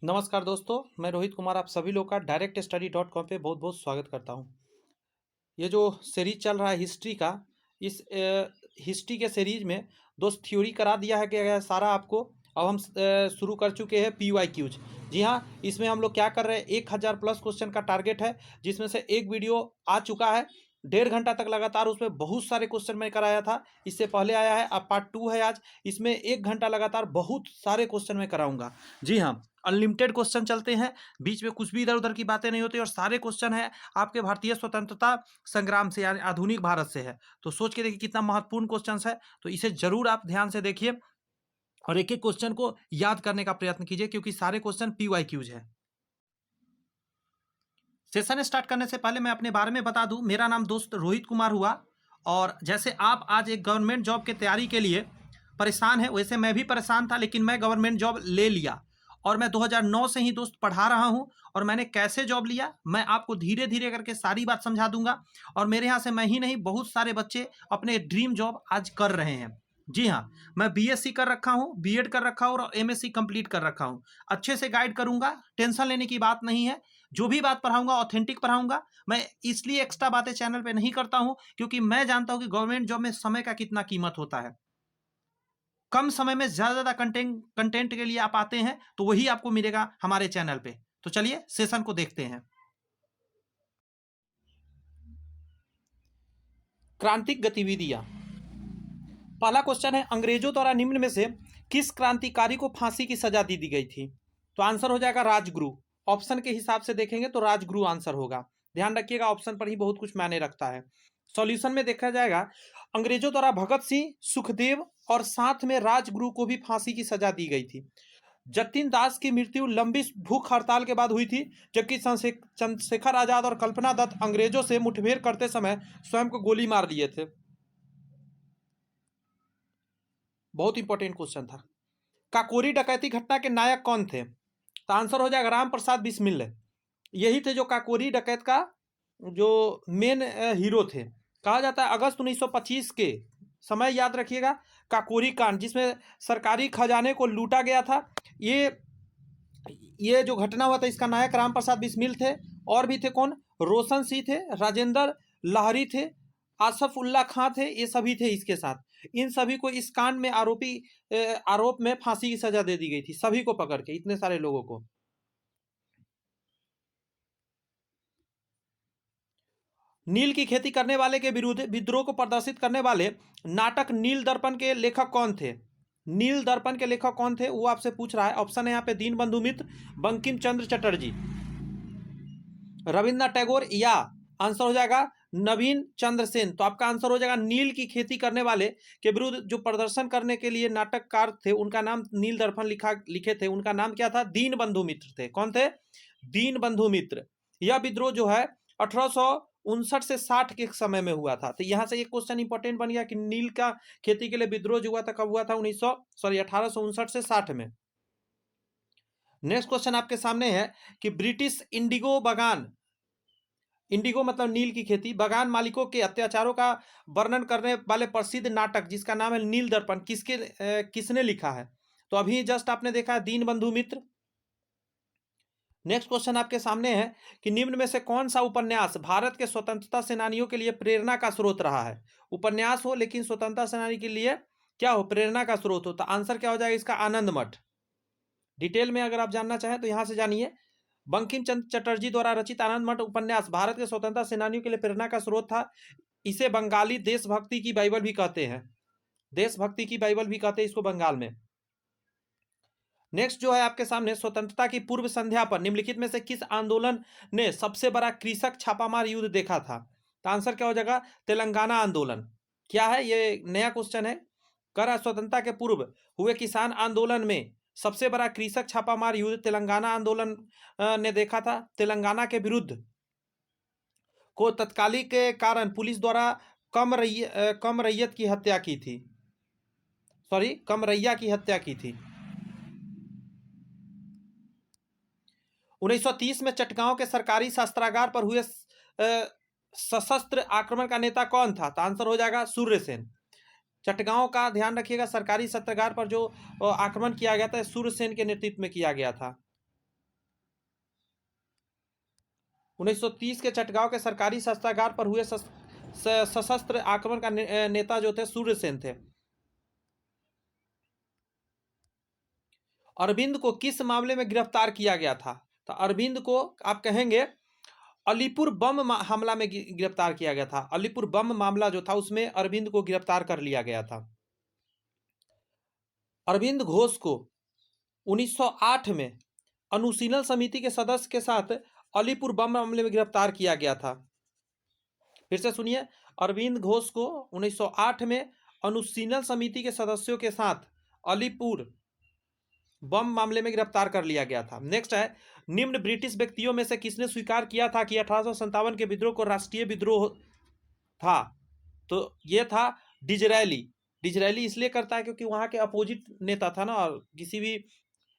नमस्कार दोस्तों, मैं रोहित कुमार आप सभी लोग का directstudy.com पे बहुत बहुत स्वागत करता हूँ। ये जो सीरीज चल रहा है हिस्ट्री का, इस हिस्ट्री के सीरीज में दोस्त थ्योरी करा दिया है कि सारा आपको। अब हम शुरू कर चुके हैं PYQs। जी हाँ, इसमें हम लोग क्या कर रहे हैं, 1000 प्लस क्वेश्चन का टारगेट है, जिसमें से एक वीडियो आ चुका है। 1.5 घंटा तक लगातार उसमें बहुत सारे क्वेश्चन मैं कराया था, इससे पहले आया है। अब पार्ट 2 है आज, इसमें 1 घंटा लगातार बहुत सारे क्वेश्चन मैं कराऊंगा। जी हाँ, अनलिमिटेड क्वेश्चन चलते हैं, बीच में कुछ भी इधर उधर की बातें नहीं होती, और सारे क्वेश्चन है आपके भारतीय स्वतंत्रता संग्राम से, यानी आधुनिक भारत से है। तो सोच के देखिए कितना महत्वपूर्ण क्वेश्चन है, तो इसे जरूर आप ध्यान से देखिए और एक एक क्वेश्चन को याद करने का प्रयत्न कीजिए, क्योंकि सारे क्वेश्चन PYQs है। सेशन स्टार्ट करने से पहले मैं अपने बारे में बता दूं, मेरा नाम दोस्त रोहित कुमार हुआ, और जैसे आप आज एक गवर्नमेंट जॉब की तैयारी के लिए परेशान है, वैसे मैं भी परेशान था, लेकिन मैं गवर्नमेंट जॉब ले लिया। और मैं 2009 से ही दोस्त पढ़ा रहा हूं, और मैंने कैसे जॉब लिया मैं आपको धीरे धीरे करके सारी बात समझा दूंगा। और मेरे यहाँ से मैं ही नहीं, बहुत सारे बच्चे अपने ड्रीम जॉब आज कर रहे हैं। जी हाँ, मैं BSc कर रखा हूँ, B.Ed कर रखा हूँ, और MSc कंप्लीट कर रखा हूँ। अच्छे से गाइड करूंगा, टेंशन लेने की बात नहीं है। जो भी बात पढ़ाऊंगा ऑथेंटिक पढ़ाऊंगा। मैं इसलिए एक्स्ट्रा बातें चैनल पे नहीं करता हूं, क्योंकि मैं जानता हूं कि गवर्नमेंट जॉब में समय का कितना कीमत होता है। कम समय में ज्यादा कंटेंट के लिए आप आते हैं, तो वही आपको मिलेगा हमारे चैनल पे। तो चलिए सेशन को देखते हैं। क्रांतिक गतिविधियां। पहला क्वेश्चन है, अंग्रेजों द्वारा निम्न में से किस क्रांतिकारी को फांसी की सजा दी गई थी? तो आंसर हो जाएगा राजगुरु। ऑप्शन के हिसाब से देखेंगे तो राजगुरु आंसर होगा। ध्यान रखिएगा, ऑप्शन पर ही बहुत कुछ मायने रखता है। सॉल्यूशन में देखा जाएगा, अंग्रेजों द्वारा भगत सिंह, सुखदेव और साथ में राजगुरु को भी फांसी की सजा दी गई थी। जतिन दास की मृत्यु लंबी भूख हड़ताल के बाद हुई थी, जबकि चंद्रशेखर आजाद और कल्पना दत्त अंग्रेजों से मुठभेड़ करते समय स्वयं को गोली मार दिए थे। बहुत इंपॉर्टेंट क्वेश्चन था। काकोरी डकैती घटना के नायक कौन थे? तो आंसर हो जाएगा राम प्रसाद बिस्मिल। यही थे जो काकोरी डकैत का जो मेन हीरो थे। कहा जाता है अगस्त 1925 के समय, याद रखिएगा, काकोरी कांड, जिसमें सरकारी खजाने को लूटा गया था, ये जो घटना हुआ था, इसका नायक राम प्रसाद बिस्मिल थे। और भी थे कौन? रोशन सिंह थे, राजेंद्र लाहरी थे, आसफ उल्ला खां थे, ये सभी थे इसके साथ। इन सभी को इस कांड में आरोप में फांसी की सजा दे दी गई थी, सभी को पकड़ के, इतने सारे लोगों को। नील की खेती करने वाले के विरुद्ध विद्रोह को प्रदर्शित करने वाले नाटक नील दर्पण के लेखक कौन थे? नील दर्पण के लेखक कौन थे वो आपसे पूछ रहा है। ऑप्शन है यहाँ पे दीनबंधु मित्र, बंकिम चंद्र चटर्जी, रविन्द्रनाथ टैगोर, या आंसर हो जाएगा नवीन चंद्र सेन। तो आपका आंसर हो जाएगा नील की खेती करने वाले के विरुद्ध जो प्रदर्शन करने के लिए नाटककार थे, उनका नाम नील दर्पण लिखे थे, उनका नाम क्या था? दीनबंधु मित्र थे। कौन थे? दीनबंधु मित्र। यह विद्रोह जो है 1859 से 60 के समय में हुआ था। तो यहां से एक क्वेश्चन इंपॉर्टेंट बन गया कि नील का खेती के लिए विद्रोह जो हुआ था कब हुआ था? 1859 से 60 में। नेक्स्ट क्वेश्चन आपके सामने है कि ब्रिटिश इंडिगो बगान, इंडिगो मतलब नील की खेती, बगान मालिकों के अत्याचारों का वर्णन करने वाले प्रसिद्ध नाटक जिसका नाम है नील दर्पण, किसने लिखा है? तो अभी जस्ट आपने देखा है दीनबंधु मित्र। नेक्स्ट क्वेश्चन आपके सामने है कि निम्न में से कौन सा उपन्यास भारत के स्वतंत्रता सेनानियों के लिए प्रेरणा का स्रोत रहा है? उपन्यास हो लेकिन स्वतंत्रता सेनानी के लिए क्या हो? प्रेरणा का स्रोत हो। तो आंसर क्या हो जाएगा इसका? आनंद मठ। डिटेल में अगर आप जानना चाहें तो यहां से जानिए। बंकिम चंद्र चटर्जी द्वारा रचित आनंद मठ उपन्यास भारत के स्वतंत्रता सेनानियों के लिए प्रेरणा का स्रोत था। इसे बंगाली देशभक्ति की बाइबल भी कहते हैं, देशभक्ति की बाइबल भी कहते हैं इसको बंगाल में। नेक्स्ट जो है आपके सामने, स्वतंत्रता की पूर्व संध्या पर निम्नलिखित में से किस आंदोलन ने सबसे बड़ा कृषक छापामार युद्ध देखा था? तो आंसर क्या हो जाएगा? तेलंगाना आंदोलन। क्या है ये? नया क्वेश्चन है। कर स्वतंत्रता के पूर्व हुए किसान आंदोलन में सबसे बड़ा कृषक छापामार युद्ध तेलंगाना आंदोलन ने देखा था। तेलंगाना के विरुद्ध को तत्कालिक के कारण पुलिस द्वारा कम रैयत की हत्या की थी, सॉरी कम रैया की हत्या की थी। 1930 में चटगांव के सरकारी शस्त्रागार पर हुए सशस्त्र आक्रमण का नेता कौन था? तो आंसर हो जाएगा सूर्यसेन। चटगांव का ध्यान रखिएगा, सरकारी शस्त्रागार पर जो आक्रमण किया गया था सूर्यसेन के नेतृत्व में किया गया था। 1930 के चटगांव के सरकारी शस्त्रागार पर हुए सशस्त्र आक्रमण का नेता जो थे सूर्यसेन थे। अरविंद को किस मामले में गिरफ्तार किया गया था? तो अरविंद को आप कहेंगे अलीपुर बम हमला में गिरफ्तार किया गया था। अलीपुर बम मामला जो था उसमें अरविंद को गिरफ्तार कर लिया गया था। अरविंद घोष को 1908 में अनुशीलन समिति के सदस्य के साथ अलीपुर बम मामले में गिरफ्तार किया गया था। फिर से सुनिए, अरविंद घोष को 1908 में अनुशीलन समिति के सदस्यों के साथ अलीपुर बम मामले में गिरफ्तार कर लिया गया था। नेक्स्ट है, निम्न ब्रिटिश व्यक्तियों में से किसने स्वीकार किया था कि 1857 के विद्रोह को राष्ट्रीय विद्रोह था? तो यह था डिजरायली। डिजरायली इसलिए करता है क्योंकि वहां के अपोजिट नेता था ना, और किसी भी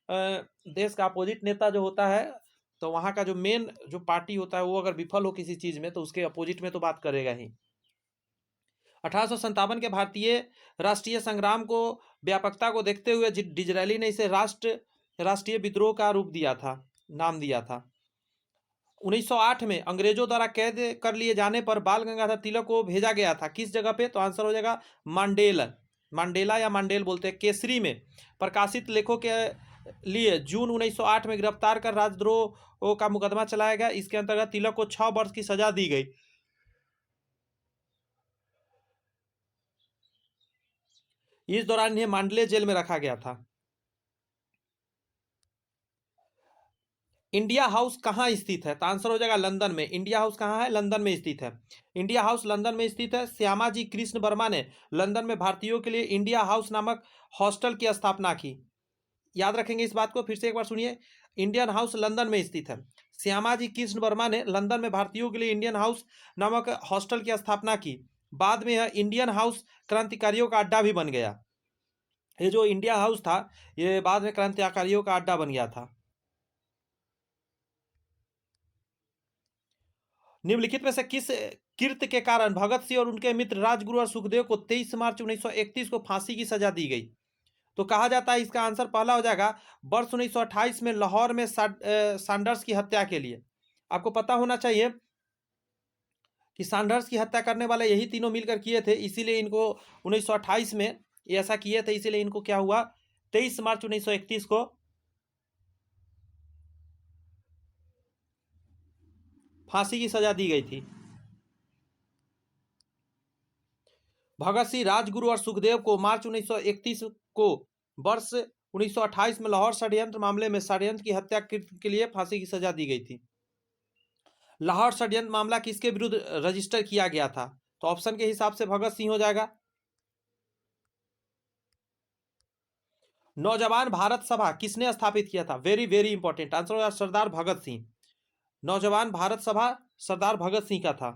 देश का अपोजिट नेता जो होता है तो वहां का जो मेन जो पार्टी होता है वो अगर विफल हो किसी चीज में तो उसके अपोजिट में तो बात करेगा ही। 1857 के भारतीय राष्ट्रीय संग्राम को व्यापकता को देखते हुए डिजरायली ने इसे राष्ट्रीय विद्रोह का रूप दिया था, नाम दिया था। 1908 में अंग्रेजों द्वारा कैद कर लिए जाने पर बाल गंगाधर तिलक को भेजा गया था किस जगह पे? तो आंसर हो जाएगा मांडेला या मांडेल बोलते हैं। केसरी में प्रकाशित लेखों के लिए जून 1908 में गिरफ्तार कर राजद्रोह का मुकदमा चलाया गया। इसके अंतर्गत तिलक को 6 वर्ष की सजा दी गई। इस दौरान इन्हें मांडले जेल में रखा गया था। इंडिया हाउस कहाँ स्थित है? तो आंसर हो जाएगा लंदन में। इंडिया हाउस कहाँ है? लंदन में स्थित है। इंडिया हाउस लंदन में स्थित है। श्यामाजी कृष्ण वर्मा ने लंदन में भारतीयों के लिए इंडिया हाउस नामक हॉस्टल की स्थापना की। याद रखेंगे इस बात को, फिर से एक बार सुनिए। इंडियन हाउस लंदन में स्थित है। श्यामाजी कृष्ण वर्मा ने लंदन में भारतीयों के लिए इंडियन हाउस नामक हॉस्टल की स्थापना की। बाद में यह इंडियन हाउस क्रांतिकारियों का अड्डा भी बन गया। ये जो इंडिया हाउस था ये बाद में क्रांतिकारियों का अड्डा बन गया था। निम्नलिखित में से किस कृत्य के कारण भगत सिंह और उनके मित्र राजगुरु और सुखदेव को 23 मार्च 1931 को फांसी की सजा दी गई? तो कहा जाता है इसका आंसर पहला हो जाएगा वर्ष 1928 में लाहौर में सैंडर्स की हत्या के लिए। आपको पता होना चाहिए कि सैंडर्स की हत्या करने वाले यही तीनों मिलकर किए थे, इसीलिए इनको 1928 में ऐसा किए थे, इसीलिए इनको क्या हुआ 23 मार्च 1931 को फांसी की सजा दी गई थी। भगत सिंह, राजगुरु और सुखदेव को मार्च 1931 को वर्ष 1928 में लाहौर षड्यंत्र मामले में षड्यंत्र की हत्या के लिए फांसी की सजा दी गई थी। लाहौर षड्यंत्र मामला किसके विरुद्ध रजिस्टर किया गया था? तो ऑप्शन के हिसाब से भगत सिंह हो जाएगा। नौजवान भारत सभा किसने स्थापित किया था? वेरी वेरी इंपॉर्टेंट आंसर होगा सरदार भगत सिंह। नौजवान भारत सभा सरदार भगत सिंह का था।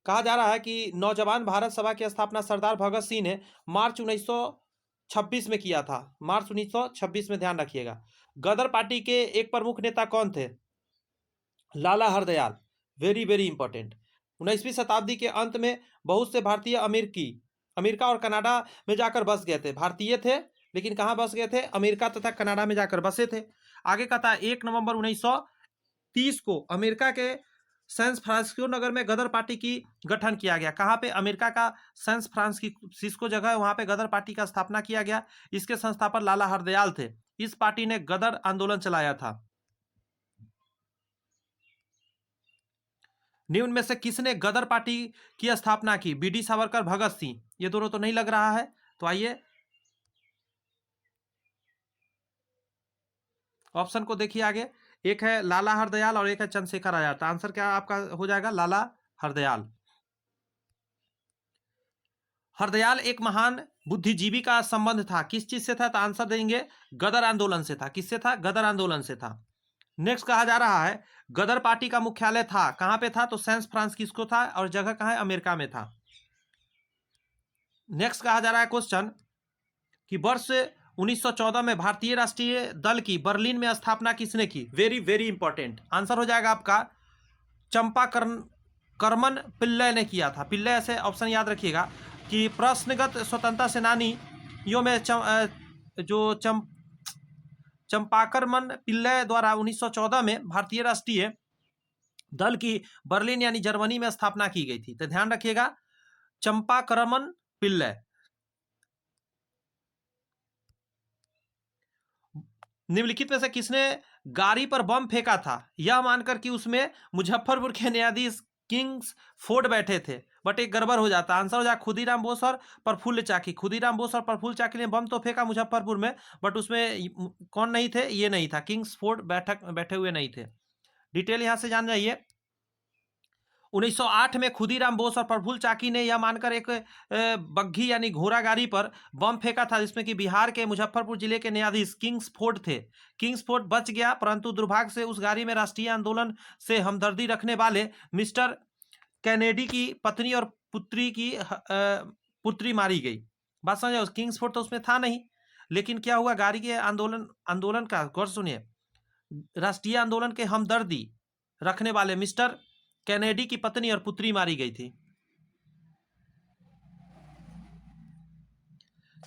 कहा जा रहा है कि नौजवान भारत सभा की स्थापना सरदार भगत सिंह ने मार्च 1926 में किया था। मार्च 1926 में, ध्यान रखिएगा। गदर पार्टी के एक प्रमुख नेता कौन थे? Lala Hardayal. Very very important. 19वीं शताब्दी के अंत में बहुत से भारतीय अमेरिका और कनाडा में जाकर बस गए थे। भारतीय थे लेकिन कहाँ बस गए थे? अमेरिका तथा कनाडा में जाकर बसे थे। आगे कहता है 1 नवंबर 1930 को अमेरिका के सैन फ्रांसिस्को नगर में गदर पार्टी की गठन किया गया। कहाँ पे? अमेरिका का सैन फ्रांसिस्को जगह है, वहां पे गदर पार्टी का स्थापना किया गया। इसके संस्थापक लाला हरदयाल थे। इस पार्टी ने गदर आंदोलन चलाया था। निम्न में से किसने गदर पार्टी की स्थापना की? बीडी सावरकर, भगत सिंह। ये दोनों तो नहीं लग रहा है, तो आइए ऑप्शन को देखिए आगे। एक है लाला हरदयाल और एक है चंद्रशेखर आजाद। आंसर क्या आपका हो जाएगा? लाला हरदयाल। हरदयाल एक महान बुद्धिजीवी का संबंध था, किस चीज से था? तो आंसर देंगे गदर आंदोलन से था। किससे था? गदर आंदोलन से था। नेक्स्ट कहा जा रहा है गदर पार्टी का मुख्यालय था, कहां पे था? तो सैन फ्रांसिस्को था, और जगह कहां है? अमेरिका में था। नेक्स्ट कहा जा रहा है क्वेश्चन कि वर्ष 1914 में भारतीय राष्ट्रीय दल की बर्लिन में स्थापना किसने की? वेरी वेरी इंपॉर्टेंट आंसर हो जाएगा आपका करमन पिल्लई ने किया था। पिल्लई ऐसे ऑप्शन याद रखिएगा कि प्रश्नगत स्वतंत्रता सेनानियों में चंपाकरमन पिल्लई द्वारा 1914 में भारतीय राष्ट्रीय दल की बर्लिन यानी जर्मनी में स्थापना की गई थी। तो ध्यान रखिएगा, चंपाकरमन पिल्लई। निम्नलिखित में से किसने गाड़ी पर बम फेंका था, यह मानकर कि उसमें मुजफ्फरपुर के न्यायाधीश किंग्स फोर्ड बैठे थे? बट एक गड़बड़ हो जाता है। आंसर हो जाए खुदीराम बोस और प्रफुल्ल चाकी। खुदीराम बोस और प्रफुल्ल चाकी ने बम तो फेंका मुजफ्फरपुर में, बट उसमें कौन नहीं थे? ये नहीं था, किंग्स फोर्ड बैठे हुए नहीं थे। डिटेल यहां से जान जाइए। 1908 में खुदीराम बोस और प्रफुल्ल चाकी ने यह मानकर एक बग्घी यानी घोड़ा गाड़ी पर बम फेंका था, जिसमें कि बिहार के मुजफ्फरपुर जिले के न्यायाधीश किंग्स फोर्ड थे। किंग्स फोर्ड बच गया, परंतु दुर्भाग्य से उस गाड़ी में राष्ट्रीय आंदोलन से हमदर्दी रखने वाले मिस्टर कैनेडी की पत्नी और पुत्री मारी गई। बात समझे? किंग्स फोर्ड तो उसमें था नहीं, लेकिन क्या हुआ, गाड़ी के आंदोलन का गौर सुनिए, राष्ट्रीय आंदोलन के हमदर्दी रखने वाले मिस्टर कैनेडी की पत्नी और पुत्री मारी गई थी।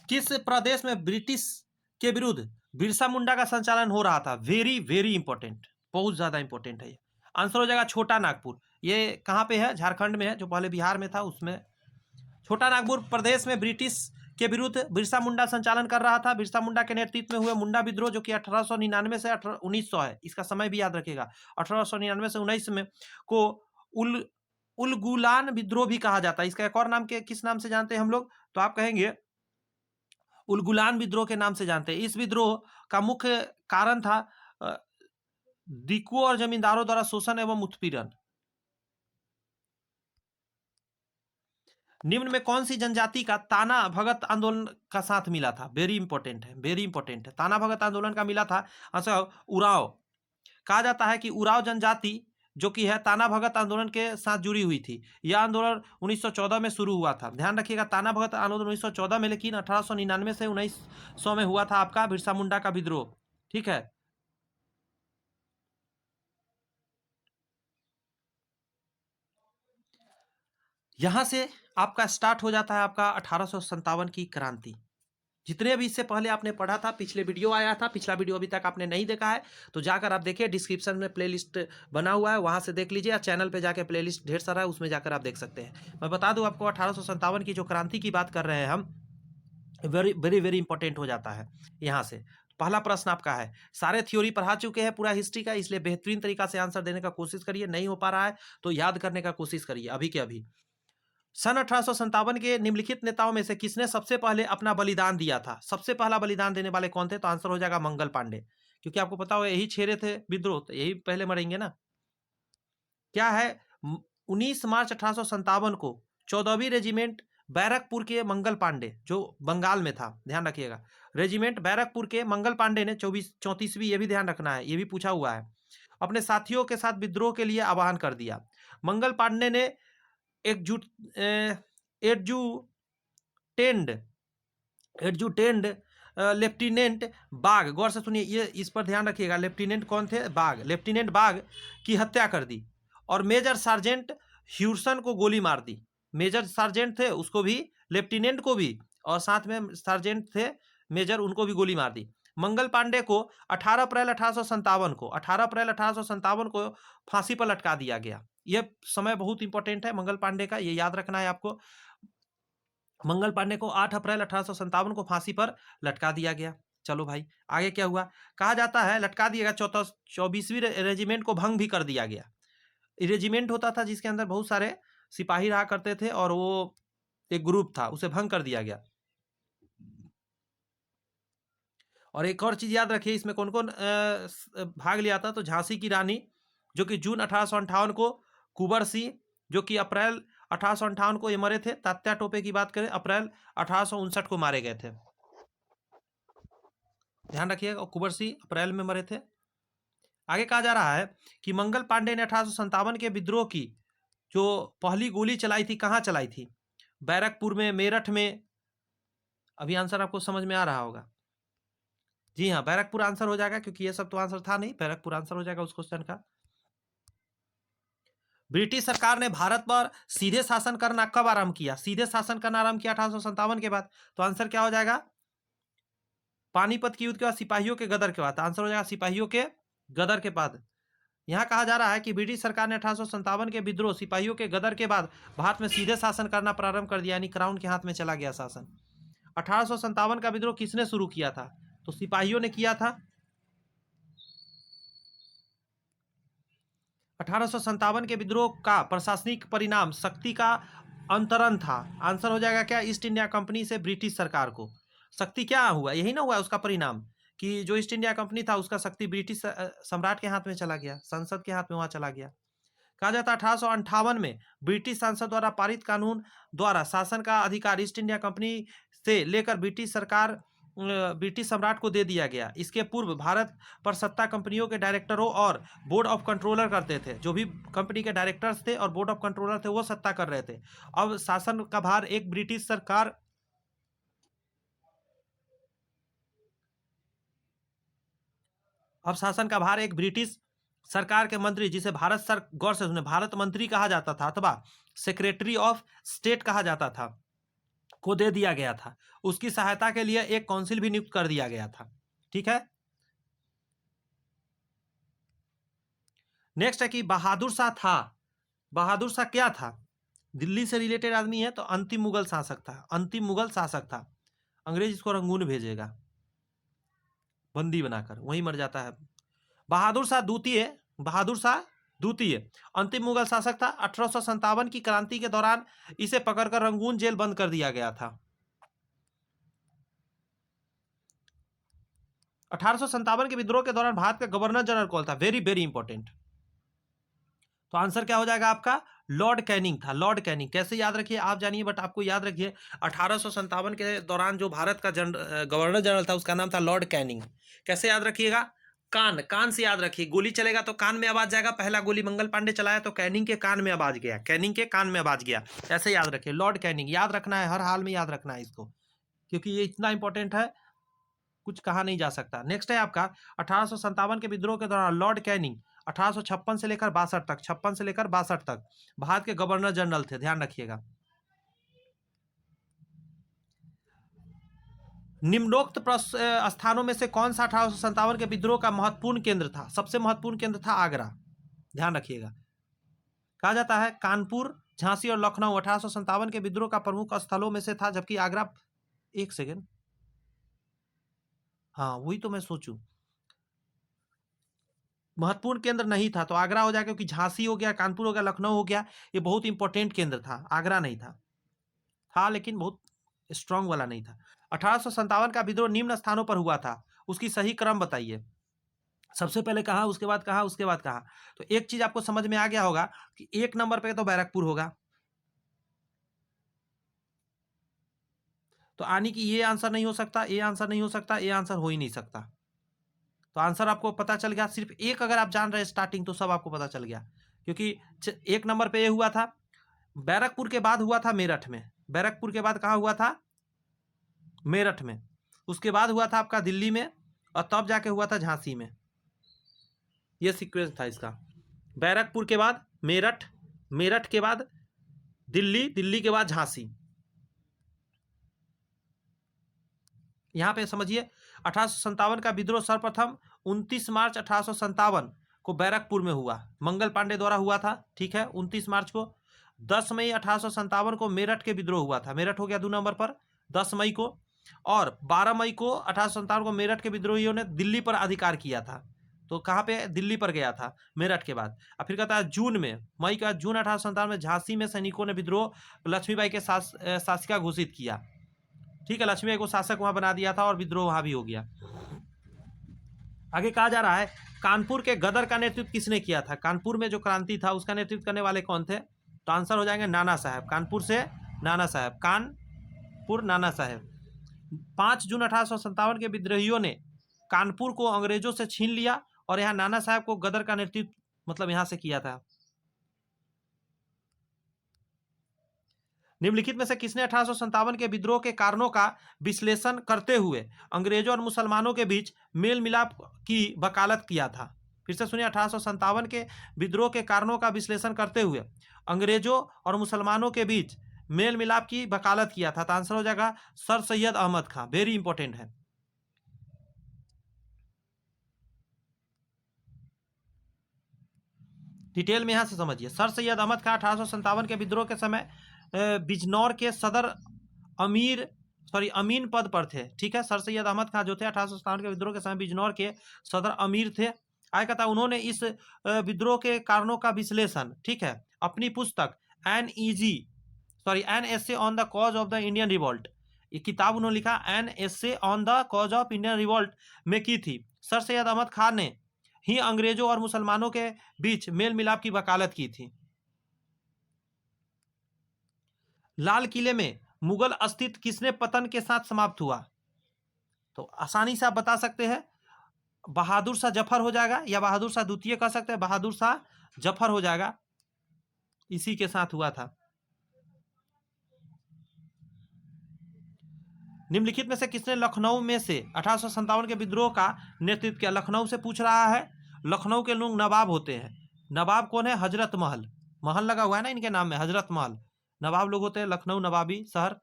किस प्रदेश में ब्रिटिश के विरुद्ध बिरसा मुंडा का संचालन हो रहा था? वेरी वेरी इंपॉर्टेंट, बहुत ज्यादा इंपॉर्टेंट है ये। आंसर हो जाएगा छोटा नागपुर। ये कहां पे है? झारखंड में है, जो पहले बिहार में था उसमें। छोटा नागपुर प्रदेश में ब्रिटिश के विरुद्ध बिरसा मुंडा संचालन कर रहा था। बिरसा मुंडा के नेतृत्व में हुए मुंडा विद्रोह, जो कि 1899 से 1900 है, इसका समय भी याद रखेगा। 1899 से 19 में को उलगुलान विद्रोह भी कहा जाता है। इसका एक और नाम के किस नाम से जानते हैं हम लोग? तो आप कहेंगे उलगुलान विद्रोह के नाम से जानते हैं। इस विद्रोह का मुख्य कारण था दिकुओं और जमींदारों द्वारा शोषण एवं उत्पीड़न। निम्न में कौन सी जनजाति का ताना भगत आंदोलन का साथ मिला था? वेरी इंपॉर्टेंट है, वेरी इंपॉर्टेंट है। ताना भगत आंदोलन का मिला था आंसर उरांव। कहा जाता है कि उरांव जनजाति जो कि है ताना भगत आंदोलन के साथ जुड़ी हुई थी। यह आंदोलन 1914 में शुरू हुआ था। ध्यान रखिएगा, ताना भगत आंदोलन 1914 में, लेकिन 1899 से 1900 में हुआ था आपका बिरसा मुंडा का विद्रोह। ठीक है, यहां से आपका स्टार्ट हो जाता है आपका 1857 की क्रांति। जितने भी इससे पहले आपने पढ़ा था, पिछले वीडियो आया था, पिछला वीडियो अभी तक आपने नहीं देखा है तो जाकर आप देखिए, डिस्क्रिप्शन में प्लेलिस्ट बना हुआ है, वहां से देख लीजिए, या चैनल पे जाकर प्लेलिस्ट ढेर सारा है, उसमें जाकर आप देख सकते हैं। मैं बता दूं आपको, 1857 की जो क्रांति की बात कर रहे हैं हम, वेरी वेरी वेरी इंपॉर्टेंट हो जाता है यहाँ से। पहला प्रश्न आपका है, सारे थ्योरी पढ़ा चुके हैं पूरा हिस्ट्री का, इसलिए बेहतरीन तरीका से आंसर देने का कोशिश करिए। नहीं हो पा रहा है तो याद करने का कोशिश करिए अभी के अभी। सन 1857 के निम्नलिखित नेताओं में से किसने सबसे पहले अपना बलिदान दिया था? सबसे पहला बलिदान देने वाले कौन थे? तो आंसर हो जाएगा मंगल पांडे, क्योंकि आपको पता होगा यही छेड़े थे विद्रोह, तो यही पहले मरेंगे ना। क्या है? 19 मार्च 1857 को 14वीं रेजिमेंट बैरकपुर के मंगल पांडे, जो बंगाल में था, ध्यान रखिएगा, रेजिमेंट बैरकपुर के मंगल पांडे ने 34वीं, ये भी ध्यान रखना है, ये भी पूछा हुआ है, अपने साथियों के साथ विद्रोह के लिए आह्वान कर दिया। मंगल पांडे ने एकजुट एडजुटेंट लेफ्टिनेंट बाग, गौर से सुनिए, ये इस पर ध्यान रखिएगा, लेफ्टिनेंट कौन थे? बाग, लेफ्टिनेंट बाग की हत्या कर दी और मेजर सार्जेंट ह्यूसन को गोली मार दी। मेजर सार्जेंट थे उसको भी, लेफ्टिनेंट को भी, और साथ में सार्जेंट थे मेजर, उनको भी गोली मार दी। मंगल पांडे को 18 अप्रैल 1857 को फांसी पर लटका दिया गया। यह समय बहुत इंपॉर्टेंट है मंगल पांडे का, ये याद रखना है आपको। मंगल पांडे को 8 अप्रैल 1857 को फांसी पर लटका दिया गया। चलो भाई, आगे क्या हुआ? कहा जाता है लटका दिया गया, 24वीं रेजिमेंट को भंग भी कर दिया गया। रेजिमेंट होता था जिसके अंदर बहुत सारे सिपाही रहा करते थे, और वो एक ग्रुप था, उसे भंग कर दिया गया। और एक और चीज याद रखिए, इसमें कौन कौन भाग लिया था? तो झांसी की रानी, जो कि जून 1858 को, कुंवर सिंह, जो कि अप्रैल 1858 को ये मरे थे। तात्या टोपे की बात करें, अप्रैल 1859 को मारे गए थे, ध्यान रखिएगा, कुंवर सिंह अप्रैल में मरे थे। आगे कहा जा रहा है कि मंगल पांडे ने 1857 के विद्रोह की जो पहली गोली चलाई थी, कहाँ चलाई थी? बैरकपुर में, मेरठ में। अभी आंसर आपको समझ में आ रहा होगा। जी हाँ, बैरकपुर आंसर हो जाएगा, क्योंकि ये सब तो आंसर था नहीं, बैरकपुर आंसर हो जाएगा उस क्वेश्चन का। ब्रिटिश सरकार ने भारत पर सीधे शासन करना कब आरंभ किया? सीधे शासन करना आरंभ किया 1857 के बाद। तो आंसर क्या हो जाएगा? पानीपत के युद्ध के बाद, सिपाहियों के गदर के बाद, आंसर हो जाएगा सिपाहियों के गदर के बाद। यहाँ कहा जा रहा है कि ब्रिटिश सरकार ने 1857 के विद्रोह, सिपाहियों के गदर के बाद भारत में सीधे शासन करना प्रारंभ कर दिया, यानी क्राउन के हाथ में चला गया शासन। 1857 का विद्रोह किसने शुरू किया था? तो सिपाहियों ने किया था। 1857 के विद्रोह का प्रशासनिक परिणाम शक्ति का अंतरण था। आंसर हो जाएगा क्या? ईस्ट इंडिया कंपनी से ब्रिटिश सरकार को शक्ति क्या हुआ? यही ना हुआ उसका परिणाम, कि जो ईस्ट इंडिया कंपनी था उसका शक्ति ब्रिटिश सम्राट के हाथ में चला गया, संसद के हाथ में वहां चला गया। कहा जाता है 1858 में ब्रिटिश संसद द्वारा पारित कानून द्वारा शासन का अधिकार ईस्ट इंडिया कंपनी से लेकर ब्रिटिश सम्राट को दे दिया गया। इसके पूर्व भारत पर सत्ता कंपनियों के डायरेक्टरों और बोर्ड ऑफ कंट्रोलर करते थे। जो भी कंपनी के डायरेक्टर्स थे और बोर्ड ऑफ कंट्रोलर थे वो सत्ता कर रहे थे। अब शासन का भार एक ब्रिटिश सरकार अब शासन का भार एक ब्रिटिश सरकार के मंत्री, जिसे गौर से सुने, भारत मंत्री कहा जाता था अथवा सेक्रेटरी ऑफ स्टेट कहा जाता था, को दे दिया गया था। उसकी सहायता के लिए एक काउंसिल भी नियुक्त कर दिया गया था। ठीक है। नेक्स्ट है कि बहादुर शाह था। बहादुर शाह क्या था? दिल्ली से रिलेटेड आदमी है तो अंतिम मुगल शासक था। अंतिम मुगल शासक था। अंग्रेज इसको रंगून भेजेगा बंदी बनाकर, वहीं मर जाता है। बहादुर शाह द्वितीय अंतिम मुगल शासक था। 1857 की क्रांति के दौरान इसे पकड़कर रंगून जेल बंद कर दिया गया था। 1857 के विद्रोह के दौरान भारत का गवर्नर जनरल कौन था? Very very important. तो आंसर क्या हो जाएगा आपका? लॉर्ड कैनिंग था। लॉर्ड कैनिंग कैसे याद रखिए आप जानिए, बट आपको याद रखिए 1857 के दौरान जो भारत का गवर्नर जनरल था उसका नाम था लॉर्ड कैनिंग। कैसे याद रखिएगा? कान से याद रखिए। गोली चलेगा तो कान में आवाज जाएगा। पहला गोली मंगल पांडे चलाया तो कैनिंग के कान में आवाज गया, कैनिंग के कान में आवाज गया। ऐसे याद रखिए, लॉर्ड कैनिंग याद रखना है, हर हाल में याद रखना है इसको, क्योंकि ये इतना इंपॉर्टेंट है, कुछ कहा नहीं जा सकता। नेक्स्ट है आपका 1857 के विद्रोह के दौरान लॉर्ड कैनिंग 1856 से लेकर 62 तक 56 से लेकर 62 तक भारत के गवर्नर जनरल थे। ध्यान रखिएगा। निम्नोक्त स्थानों में से कौन सा 1857 के विद्रोह का महत्वपूर्ण केंद्र था? सबसे महत्वपूर्ण केंद्र था आगरा। ध्यान रखिएगा। कहा जाता है कानपुर, झांसी और लखनऊ 1857 के विद्रोह का प्रमुख स्थलों में से था, जबकि आगरा, एक सेकेंड, हाँ वही तो मैं सोचूं, महत्वपूर्ण केंद्र नहीं था तो आगरा हो जाएगा, क्योंकि झांसी हो गया, कानपुर हो गया, लखनऊ हो गया, ये बहुत इंपॉर्टेंट केंद्र था। आगरा नहीं था लेकिन बहुत स्ट्रांग वाला नहीं था। 1857 का विद्रोह निम्न स्थानों पर हुआ था, उसकी सही क्रम बताइए। सबसे पहले कहा, उसके बाद कहा, उसके बाद कहा। तो एक चीज आपको समझ में आ गया होगा कि एक नंबर पे तो बैरकपुर होगा, तो आने की ये आंसर नहीं हो सकता, ये आंसर नहीं हो सकता, ये आंसर हो ही नहीं सकता। तो आंसर आपको पता चल गया। सिर्फ एक अगर आप जान रहे स्टार्टिंग तो सब आपको पता चल गया, क्योंकि एक नंबर पे ये हुआ था। बैरकपुर के बाद हुआ था मेरठ में। बैरकपुर के बाद कहाँ हुआ था? मेरठ में। उसके बाद हुआ था आपका दिल्ली में, और तब जाके हुआ था झांसी में। ये सीक्वेंस था इसका। बैरकपुर के बाद मेरठ, मेरठ के बाद दिल्ली, दिल्ली के बाद झांसी। यहां पे समझिए 1857 का विद्रोह सर्वप्रथम 29 मार्च 1857 को बैरकपुर में हुआ, मंगल पांडे द्वारा हुआ था। ठीक है, 29 मार्च को। 10 मई 1857 को मेरठ के विद्रोह हुआ था। मेरठ हो गया 2 नंबर पर 10 मई को। और 12 मई को 1857 को मेरठ के विद्रोहियों ने दिल्ली पर अधिकार किया था। तो कहाँ पे? दिल्ली पर गया था मेरठ के बाद। अब फिर कहता है जून में, मई के बाद जून 1857 में झांसी में सैनिकों ने विद्रोह लक्ष्मीबाई के शासिका घोषित किया। ठीक है, लक्ष्मीबाई को शासक वहां बना दिया था और विद्रोह वहां भी हो गया। आगे कहा जा रहा है कानपुर के गदर का नेतृत्व किसने किया था? कानपुर में जो क्रांति था उसका नेतृत्व करने वाले कौन थे? तो आंसर हो जाएंगे नाना साहब। कानपुर से नाना साहब, कानपुर नाना साहब। 5 जून 1857 के विद्रोहियों ने कानपुर को अंग्रेजों से छीन लिया और यहाँ नाना साहब को गदर का नेतृत्व मतलब यहाँ से किया था। निम्नलिखित में से किसने 1857 के विद्रोह के कारणों का विश्लेषण करते हुए अंग्रेजों और मुसलमानों के बीच मेल मिलाप की वकालत किया था? फिर से सुनिए, 1857 के विद्रोह के कारणों का विश्लेषण करते हुए अंग्रेजों और मुसलमानों के बीच मेल मिलाप की वकालत किया था। तो आंसर हो जाएगा सर सैयद अहमद खां। वेरी इंपॉर्टेंट है। डिटेल में यहाँ से समझिए। सर सैयद अहमद खान 1857 के विद्रोह के समय बिजनौर के सदर अमीन पद पर थे। ठीक है, सर सैयद अहमद खान जो थे 1857 के विद्रोह के समय बिजनौर के सदर अमीर थे। आगे कहता है उन्होंने इस विद्रोह के कारणों का विश्लेषण, ठीक है, अपनी पुस्तक an essay on the cause of the Indian revolt, ये किताब उन्होंने लिखा an essay on the cause of Indian revolt में की थी। सर सैयद अहमद खान ने ही अंग्रेजों और मुसलमानों के बीच मेल मिलाप की वकालत की थी। लाल किले में मुगल अस्तित्व किसने पतन के साथ समाप्त हुआ? तो आसानी से आप बता सकते हैं, बहादुर शाह जफर हो जाएगा, या बहादुर शाह द्वितीय कह सकते हैं, बहादुर शाह जफर हो जाएगा, इसी के साथ हुआ था। निम्नलिखित में से किसने लखनऊ में से 1857 के विद्रोह का नेतृत्व किया? लखनऊ से पूछ रहा है। लखनऊ के लोग नवाब होते हैं। नवाब कौन है? हजरत महल, महल लगा हुआ है ना इनके नाम में, हजरत महल नवाब लोग होते हैं। लखनऊ नवाबी शहर।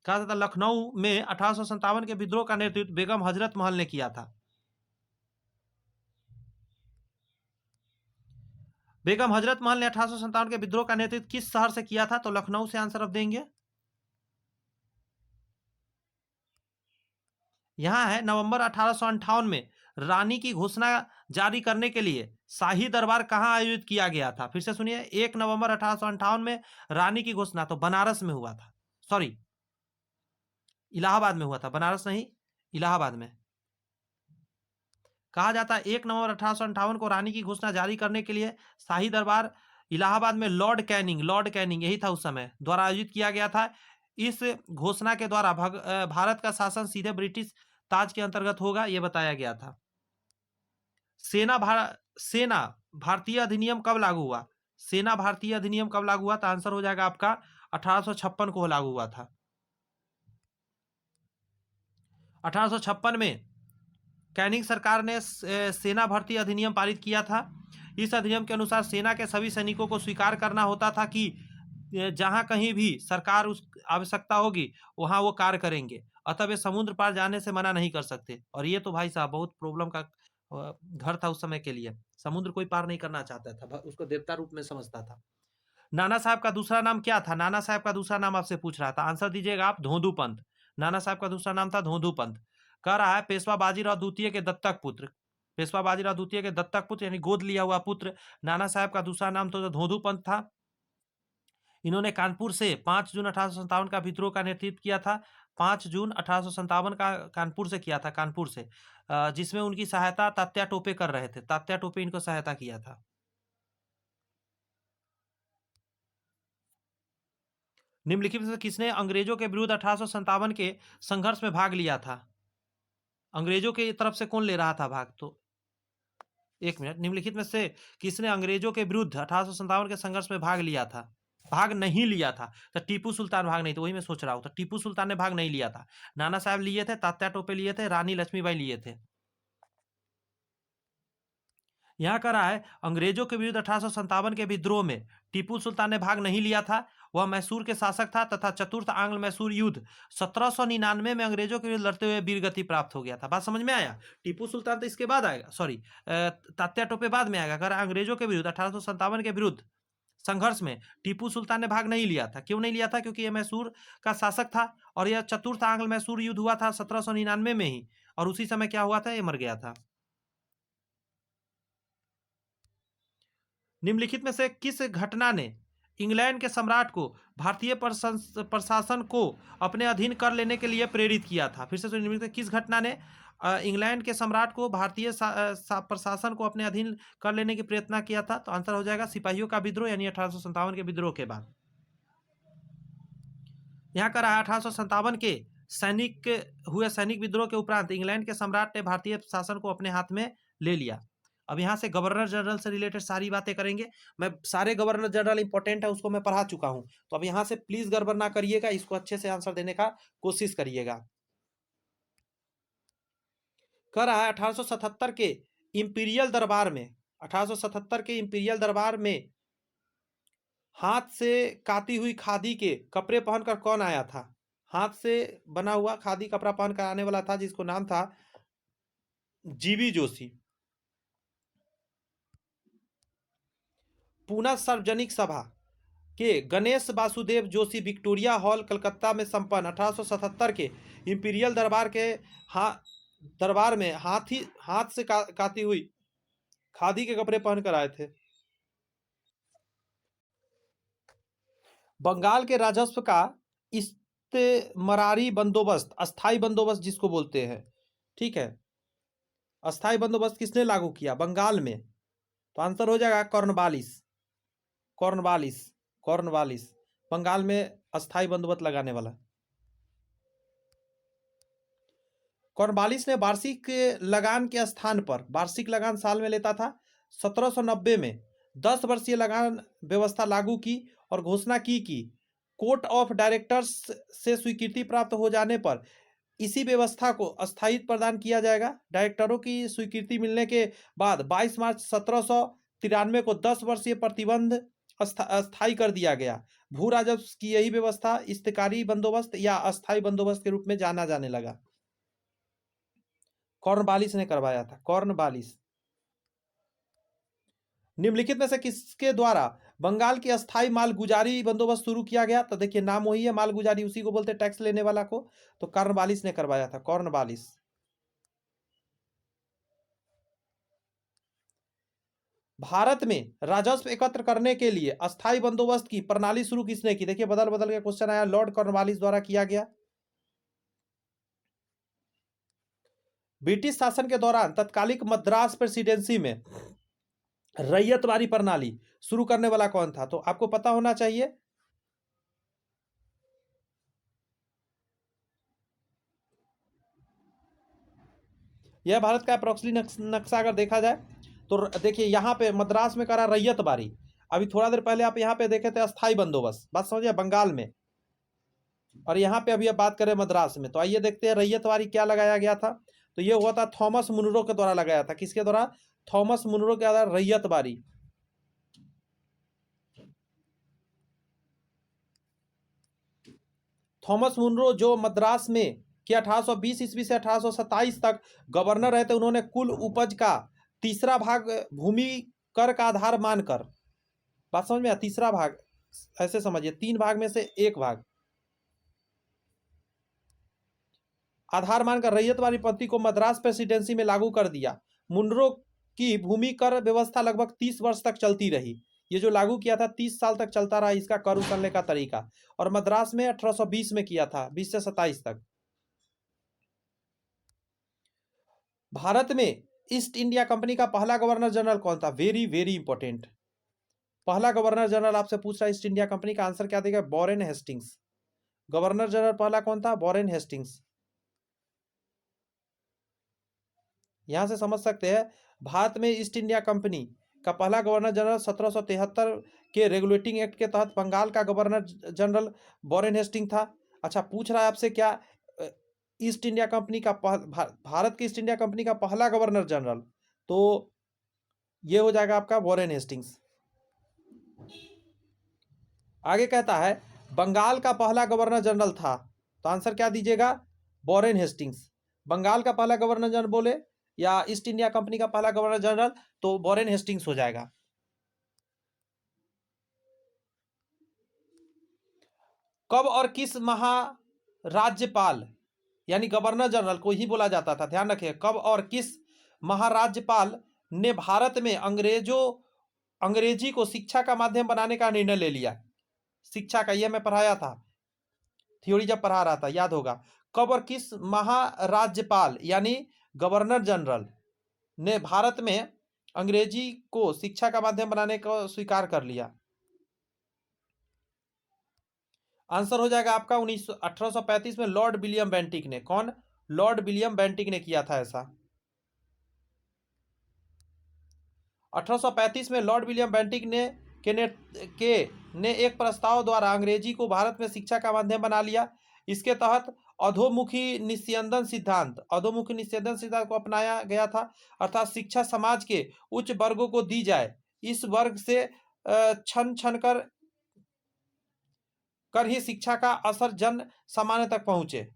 कहा जाता है लखनऊ में 1857 के विद्रोह का नेतृत्व बेगम हजरत महल ने किया था। बेगम हजरत महल ने 1857 के विद्रोह का नेतृत्व किस शहर से किया था? तो लखनऊ से आंसर अब देंगे। यहां है नवंबर 1858 में रानी की घोषणा जारी करने के लिए शाही दरबार कहां आयोजित किया गया था? फिर से सुनिए, 1 नवंबर 1858 में रानी की घोषणा तो बनारस में हुआ था, सॉरी इलाहाबाद में हुआ था, बनारस नहीं इलाहाबाद में। कहा जाता है 1 नवंबर 1858 को रानी की घोषणा जारी करने के लिए शाही दरबार इलाहाबाद में लॉर्ड कैनिंग यही था उस समय द्वारा आयोजित किया गया था। इस घोषणा के द्वारा भारत का शासन सीधे ब्रिटिश ताज के अंतर्गत होगा, यह बताया गया था। सेना भारतीय अधिनियम कब लागू हुआ? सेना भारतीय अधिनियम कब लागू हुआ? तो आंसर हो जाएगा आपका 1856 को लागू हुआ था। 1856 में कैनिंग सरकार ने सेना भर्ती अधिनियम पारित किया था। इस अधिनियम के अनुसार सेना के सभी सैनिकों को स्वीकार करना होता था कि जहां कहीं भी सरकार उस आवश्यकता होगी वहां वो कार्य करेंगे, अतः वे समुद्र पार जाने से मना नहीं कर सकते। और ये तो भाई साहब बहुत प्रॉब्लम का घर था उस समय के लिए, समुद्र कोई पार नहीं करना चाहता था, उसको देवता रूप में समझता था। नाना साहब का दूसरा नाम क्या था? नाना साहब का दूसरा नाम आपसे पूछ रहा था, आंसर दीजिएगा आप, धोंधू पंत। नाना साहब का दूसरा नाम था धोंधू पंत। कह रहा है पेशवा बाजीराव द्वितीय के दत्तक पुत्र, पेशवा बाजीराव द्वितीय के दत्तक पुत्र यानी गोद लिया हुआ पुत्र नाना साहब का दूसरा नाम तो धोंधू पंत था। इन्होंने कानपुर से 5 जून 1857 का विद्रोह का नेतृत्व किया था। 5 जून 1857 का कानपुर से किया था, कानपुर से, जिसमें उनकी सहायता तात्या टोपे कर रहे थे। तात्या टोपे इनको सहायता किया था। निम्नलिखित में से किसने अंग्रेजों के विरुद्ध 1857 के संघर्ष में भाग लिया था? अंग्रेजों की तरफ से कौन ले रहा था भाग? तो एक मिनट, निम्नलिखित में से किसने अंग्रेजों के विरुद्ध 1857 के संघर्ष में भाग लिया था? भाग नहीं लिया था तो टीपू सुल्तान भाग नहीं, तो वही मैं सोच रहा हूं, तो टीपू सुल्तान ने भाग नहीं लिया था। नाना साहब लिए थे, तात्या टोपे लिए थे, रानी लक्ष्मीबाई लिए थे। यहाँ कह रहा है अंग्रेजों के विरुद्ध 1857 के विद्रोह में टीपू सुल्तान ने भाग नहीं लिया था। वह मैसूर के शासक था तथा चतुर्थ आंग्ल मैसूर युद्ध 1799 में अंग्रेजों के विरुद्ध लड़ते हुए वीरगति प्राप्त हो गया था। बात समझ में आया? टीपू सुल्तान तो इसके बाद आएगा, सॉरी तात्या टोपे बाद में आएगा। कह रहा है अंग्रेजों के विरुद्ध 1857 के विरुद्ध संघर्ष में टीपू सुल्तान ने भाग नहीं लिया था। क्यों नहीं लिया था? क्योंकि यह मैसूर का शासक था और यह चतुर्थ आंग्ल मैसूर युद्ध हुआ था 1799 में ही, और उसी समय क्या हुआ था, ये मर गया था। निम्नलिखित में से किस घटना ने इंग्लैंड के सम्राट को भारतीय प्रशासन को अपने अधीन कर लेने के लिए प्रेरित किया था? फिर से निम्नलिखित किस घटना ने इंग्लैंड के सम्राट को भारतीय प्रशासन को अपने अधीन कर लेने की प्रयत्न किया था? तो आंसर हो जाएगा सिपाहियों का विद्रोह, यानी 1857 के विद्रोह के बाद। यहाँ का रहा 1857 के सैनिक विद्रोह के उपरांत इंग्लैंड के सम्राट ने भारतीय शासन को अपने हाथ में ले लिया। अब यहाँ से गवर्नर जनरल से रिलेटेड सारी बातें करेंगे। मैं सारे गवर्नर जनरल इंपॉर्टेंट है उसको मैं पढ़ा चुका हूं, तो अब यहाँ से प्लीज गड़बड़ ना करिएगा, इसको अच्छे से आंसर देने का कोशिश करिएगा। कह रहा है 1877 के इंपीरियल दरबार में, 1877 के इंपीरियल दरबार में हाथ से काती हुई खादी के कपड़े पहनकर कौन आया था? हाथ से बना हुआ खादी कपड़ा पहनकर आने वाला था जिसको नाम था जीवी जोशी। पूना सार्वजनिक सभा के गणेश वासुदेव जोशी विक्टोरिया हॉल कलकत्ता में संपन्न 1877 के इंपीरियल दरबार के दरबार में हाथ से काती हुई खादी के कपड़े पहनकर आए थे। बंगाल के राजस्व का इस्तेमरारी बंदोबस्त, अस्थाई बंदोबस्त जिसको बोलते हैं, ठीक है, अस्थाई बंदोबस्त किसने लागू किया बंगाल में? तो आंसर हो जाएगा कॉर्नवालिस। कॉर्नवालिस कॉर्नवालिस बंगाल में अस्थाई बंदोबस्त लगाने वाला। कॉर्नवालिस ने वार्षिक लगान के स्थान पर, वार्षिक लगान साल में लेता था, 1790 में 10 वर्षीय लगान व्यवस्था लागू की और घोषणा की कि कोर्ट ऑफ डायरेक्टर्स से स्वीकृति प्राप्त हो जाने पर इसी व्यवस्था को स्थायित्व प्रदान किया जाएगा। डायरेक्टरों की स्वीकृति मिलने के बाद 22 मार्च 1793 को 10 वर्षीय प्रतिबंध अस्थायी कर दिया गया। भू राजस्व की यही व्यवस्था इस्तेकारी बंदोबस्त या अस्थायी बंदोबस्त के रूप में जाना जाने लगा। कॉर्नवालिस ने करवाया था, कॉर्नवालिस। निम्नलिखित में से किसके द्वारा बंगाल की अस्थायी मालगुजारी बंदोबस्त शुरू किया गया? तो देखिए नाम वही है, मालगुजारी, उसी को बोलते हैं टैक्स लेने वाला को। तो कॉर्नवालिस ने करवाया था, कॉर्नवालिस। भारत में राजस्व एकत्र करने के लिए अस्थायी बंदोबस्त की प्रणाली शुरू किसने की? देखिए बदल बदल के क्वेश्चन आया। लॉर्ड कॉर्नवालिस द्वारा किया गया। ब्रिटिश शासन के दौरान तत्कालिक मद्रास प्रेसिडेंसी में रैयतवारी प्रणाली शुरू करने वाला कौन था? तो आपको पता होना चाहिए। यह भारत का अप्रोक्सली नक्शा अगर देखा जाए तो देखिए यहाँ पे मद्रास में करा रैयतवारी, अभी थोड़ा देर पहले आप यहाँ पे देखे थे अस्थाई बंदोबस्त, बात समझिए, बंगाल में, और यहाँ पे अभी अब बात करें मद्रास में। तो आइए देखते हैं रैयतवारी क्या लगाया गया था। तो ये हुआ था थॉमस मुनरो के द्वारा लगाया था। किसके द्वारा? थॉमस मुनरो के द्वारा रैयतवारी। थॉमस मुनरो जो मद्रास में कि 1820 ईस्वी से 1827 तक गवर्नर रहे थे, उन्होंने कुल उपज का तीसरा भाग भूमि कर का आधार मानकर, बात समझ में आया, तीसरा भाग ऐसे समझिए, 3 भाग में से 1 भाग आधार मानकर रैयतवारी पद्धति को मद्रास प्रेसिडेंसी में लागू कर दिया। मुनरो की भूमि कर व्यवस्था लगभग 30 वर्ष तक चलती रही। ये जो लागू किया था 30 साल तक चलता रहा इसका कर उतरने का तरीका, और मद्रास में 1820 में किया था, 20 से 27 तक। भारत में ईस्ट इंडिया कंपनी का पहला गवर्नर जनरल कौन था? वेरी वेरी इंपॉर्टेंट, पहला गवर्नर जनरल आपसे पूछ रहा है ईस्ट इंडिया कंपनी का, आंसर क्या देगा? Warren Hastings. गवर्नर जनरल पहला कौन था? Warren Hastings. यहां से समझ सकते हैं भारत में ईस्ट इंडिया कंपनी का पहला गवर्नर जनरल 1773 के रेगुलेटिंग एक्ट के तहत बंगाल का गवर्नर जनरल वॉरेन हेस्टिंग था। अच्छा, पूछ रहा है आपसे क्या ईस्ट इंडिया कंपनी का भारत की ईस्ट इंडिया कंपनी का पहला गवर्नर जनरल, तो ये हो जाएगा आपका वॉरेन हेस्टिंग्स। आगे कहता है बंगाल का पहला गवर्नर जनरल था, तो आंसर क्या दीजिएगा? Warren Hastings. बंगाल का पहला गवर्नर जनरल बोले या ईस्ट इंडिया कंपनी का पहला गवर्नर जनरल, तो वॉरेन हेस्टिंग्स हो जाएगा। कब और किस महाराज्यपाल, यानी गवर्नर जनरल को ही बोला जाता था, ध्यान रखिए, कब और किस महाराज्यपाल ने भारत में अंग्रेजी को शिक्षा का माध्यम बनाने का निर्णय ले लिया? शिक्षा का, यह मैं पढ़ाया था, थ्योरी जब पढ़ा रहा था, याद होगा। कब और किस महाराज्यपाल यानी गवर्नर जनरल ने भारत में अंग्रेजी को शिक्षा का माध्यम बनाने को स्वीकार कर लिया? आंसर हो जाएगा आपका 1835 में लॉर्ड विलियम बेंटिक ने। कौन? लॉर्ड विलियम बेंटिक ने किया था ऐसा। 1835 में लॉर्ड विलियम बेंटिक ने एक प्रस्ताव द्वारा अंग्रेजी को भारत में शिक्षा का माध्यम बना लिया। इसके तहत अधोमुखी निस्यंदन सिद्धांत को अपनाया गया था, अर्थात शिक्षा समाज के उच्च वर्गों को दी जाए, इस वर्ग से छन छन कर ही शिक्षा का असर जन सामान्य तक पहुंचे।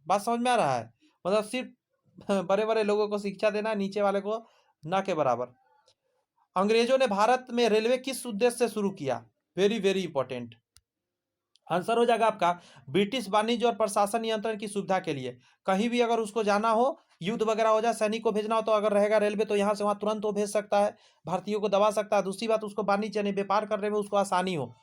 बात समझ में आ रहा है? मतलब सिर्फ बड़े बड़े लोगों को शिक्षा देना, नीचे वाले को ना के बराबर। अंग्रेजों ने भारत में रेलवे किस उद्देश्य से शुरू किया? वेरी वेरी इंपॉर्टेंट आंसर हो जाएगा आपका ब्रिटिश वाणिज्य और प्रशासन नियंत्रण की सुविधा के लिए। कहीं भी अगर उसको जाना हो, युद्ध वगैरह हो जाए, सैनिक को भेजना हो, तो अगर रहेगा रेलवे तो यहाँ से वहाँ तुरंत वो भेज सकता है, भारतीयों को दबा सकता है। दूसरी बात, उसको वाणिज्य यानी व्यापार करने में उसको आसानी हो।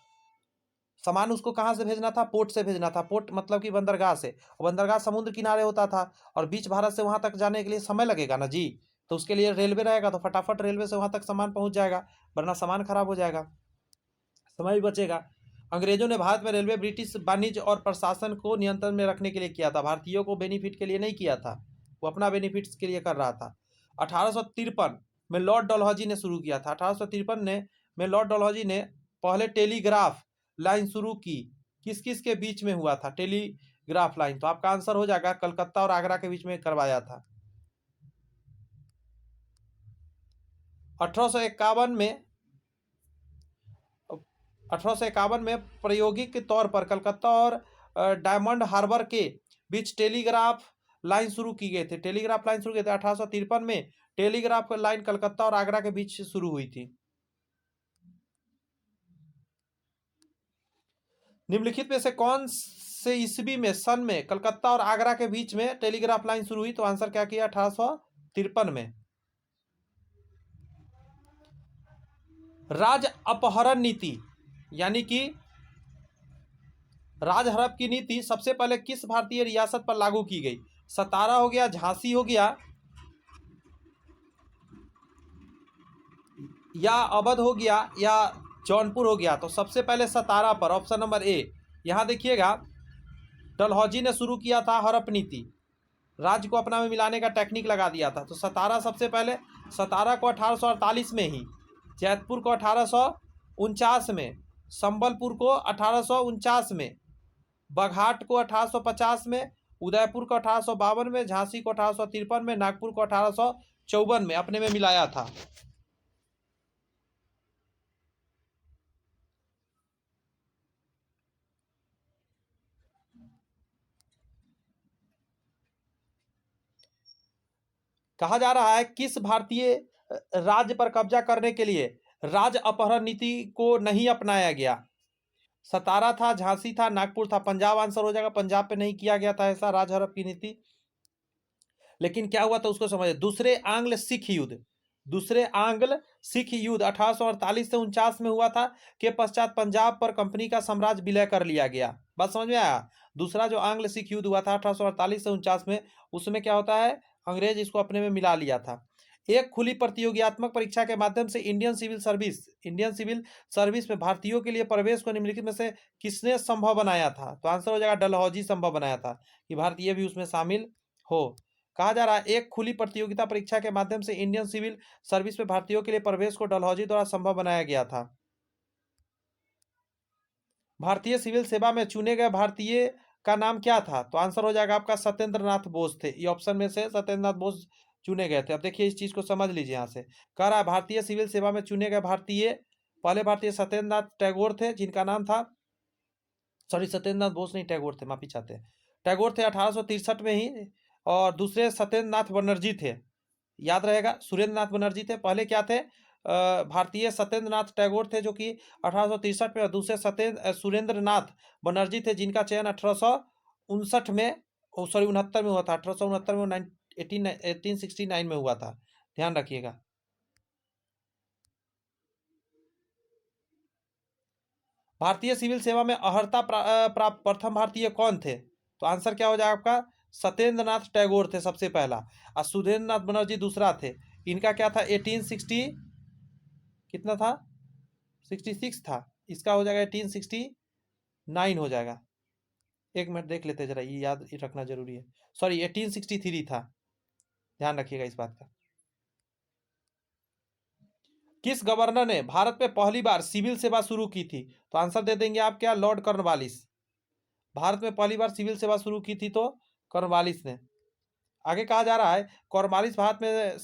सामान उसको कहाँ से भेजना था? पोर्ट से भेजना था। पोर्ट मतलब कि बंदरगाह से। बंदरगाह समुद्र किनारे होता था और बीच भारत से वहां तक जाने के लिए समय लगेगा ना जी, तो उसके लिए रेलवे रहेगा तो फटाफट रेलवे से वहां तक सामान पहुंच जाएगा, वरना सामान खराब हो जाएगा, समय भी बचेगा। अंग्रेजों ने भारत में रेलवे ब्रिटिश वाणिज्य और प्रशासन को नियंत्रण में रखने के लिए किया था, भारतीयों को बेनिफिट के लिए नहीं किया था, वो अपना बेनिफिट के लिए कर रहा था। 1853 में लॉर्ड डलहौजी ने शुरू किया था। 1853 में लॉर्ड डलहौजी ने पहले टेलीग्राफ लाइन शुरू की। किस किस के बीच में हुआ था टेलीग्राफ लाइन? तो आपका आंसर हो जाएगा कलकत्ता और आगरा के बीच में करवाया था। 1851 में 1851 में प्रायोगिक तौर पर कलकत्ता और डायमंड हार्बर के बीच टेलीग्राफ लाइन शुरू की गई थी। टेलीग्राफ लाइन शुरू की थी 1853 में। टेलीग्राफ लाइन कलकत्ता और आगरा के बीच शुरू हुई थी। निम्नलिखित में से कौन से ईस्वी में सन में कलकत्ता और आगरा के बीच में टेलीग्राफ लाइन शुरू हुई? तो आंसर क्या किया? 1853 में। राज अपहरण नीति यानी कि राज हड़प की नीति सबसे पहले किस भारतीय रियासत पर लागू की गई? सतारा हो गया, झांसी हो गया, या अवध हो गया, या जौनपुर हो गया? तो सबसे पहले सतारा पर, ऑप्शन नंबर ए। यहां देखिएगा, डलहौजी ने शुरू किया था हड़प नीति, राज्य को अपना में मिलाने का टेक्निक लगा दिया था। तो सतारा सबसे पहले, सतारा को 1848 में ही, जैतपुर को 1849 में, संबलपुर को 1849 में, बघाट को 1850 में, उदयपुर को 1852 में, झांसी को 1853 में, नागपुर को 1854 में अपने में मिलाया था। कहा जा रहा है किस भारतीय राज्य पर कब्जा करने के लिए राज अपहरण नीति को नहीं अपनाया गया? सतारा था, झांसी था, नागपुर था। पंजाब आंसर हो जाएगा, पंजाब पे नहीं किया गया था ऐसा राज हड़प की नीति। लेकिन क्या हुआ था उसको समझे। दूसरे आंग्ल सिख युद्ध, दूसरे आंग्ल सिख युद्ध 1848 से 49 में हुआ था, के पश्चात पंजाब पर कंपनी का साम्राज्य विलय कर लिया गया। बात समझ में आया? दूसरा जो आंग्ल सिख युद्ध हुआ था 1848 से 49 में, उसमें क्या होता है, अंग्रेज इसको अपने में मिला लिया था। एक खुली प्रतियोगितात्मक परीक्षा के माध्यम से इंडियन सिविल सर्विस में भारतीयों के लिए प्रवेश को निम्नलिखित में से किसने संभव बनाया था? तो आंसर हो जाएगा डलहौजी संभव बनाया था कि भारतीय भी उसमें शामिल हो। कहा जा रहा है एक खुली प्रतियोगिता परीक्षा के माध्यम से इंडियन सिविल सर्विस में भारतीयों के लिए प्रवेश को डलहौजी द्वारा संभव बनाया गया था। भारतीय सिविल सेवा में चुने गए भारतीय का नाम क्या था? तो आंसर हो जाएगा आपका सत्येंद्र नाथ बोस थे। ये ऑप्शन में से सत्येंद्र नाथ बोस चुने गए थे। अब देखिए इस चीज को समझ लीजिए। यहाँ से कह रहा है भारतीय सिविल सेवा में चुने गए पहले भारतीय सत्येंद्र नाथ टैगोर थे, जिनका नाम था, सॉरी सत्येंद्र नाथ बोस नहीं, टैगोर थे, माफी चाहते हैं, टैगोर थे 1863 में ही। और दूसरे सत्येंद्र नाथ बनर्जी थे, याद रहेगा, सुरेंद्र नाथ बनर्जी थे। पहले क्या थे? भारतीय सत्येंद्र नाथ टैगोर थे जो कि 1863 में, और दूसरे सुरेंद्र नाथ बनर्जी थे जिनका चयन 1859 में, सॉरी 69 में हुआ था। 1869 में 1869 में हुआ था, ध्यान रखिएगा। भारतीय सिविल सेवा में अर्हता प्राप्त प्रथम भारतीय कौन थे? तो आंसर क्या हो जाएगा आपका? सत्येंद्र नाथ टैगोर थे सबसे पहला, और सुरेंद्र नाथ बनर्जी दूसरा थे। इनका क्या था? 1860 कितना था? 66 था। इसका हो जाएगा 1869 हो जाएगा। एक मिनट देख लेते जरा, ये याद रखना जरूरी है। सॉरी 1863 था, ध्यान रखिएगा इस बात का। किस गवर्नर ने भारत में पहली बार सिविल सेवा शुरू की थी? तो आंसर दे देंगे आप क्या? Lord Cornwallis. भारत में पहली बार सिविल सेवा शुरू की थी तो कॉर्नवालिस ने। आगे कहा जा रहा है कॉर्नवालिस भारत में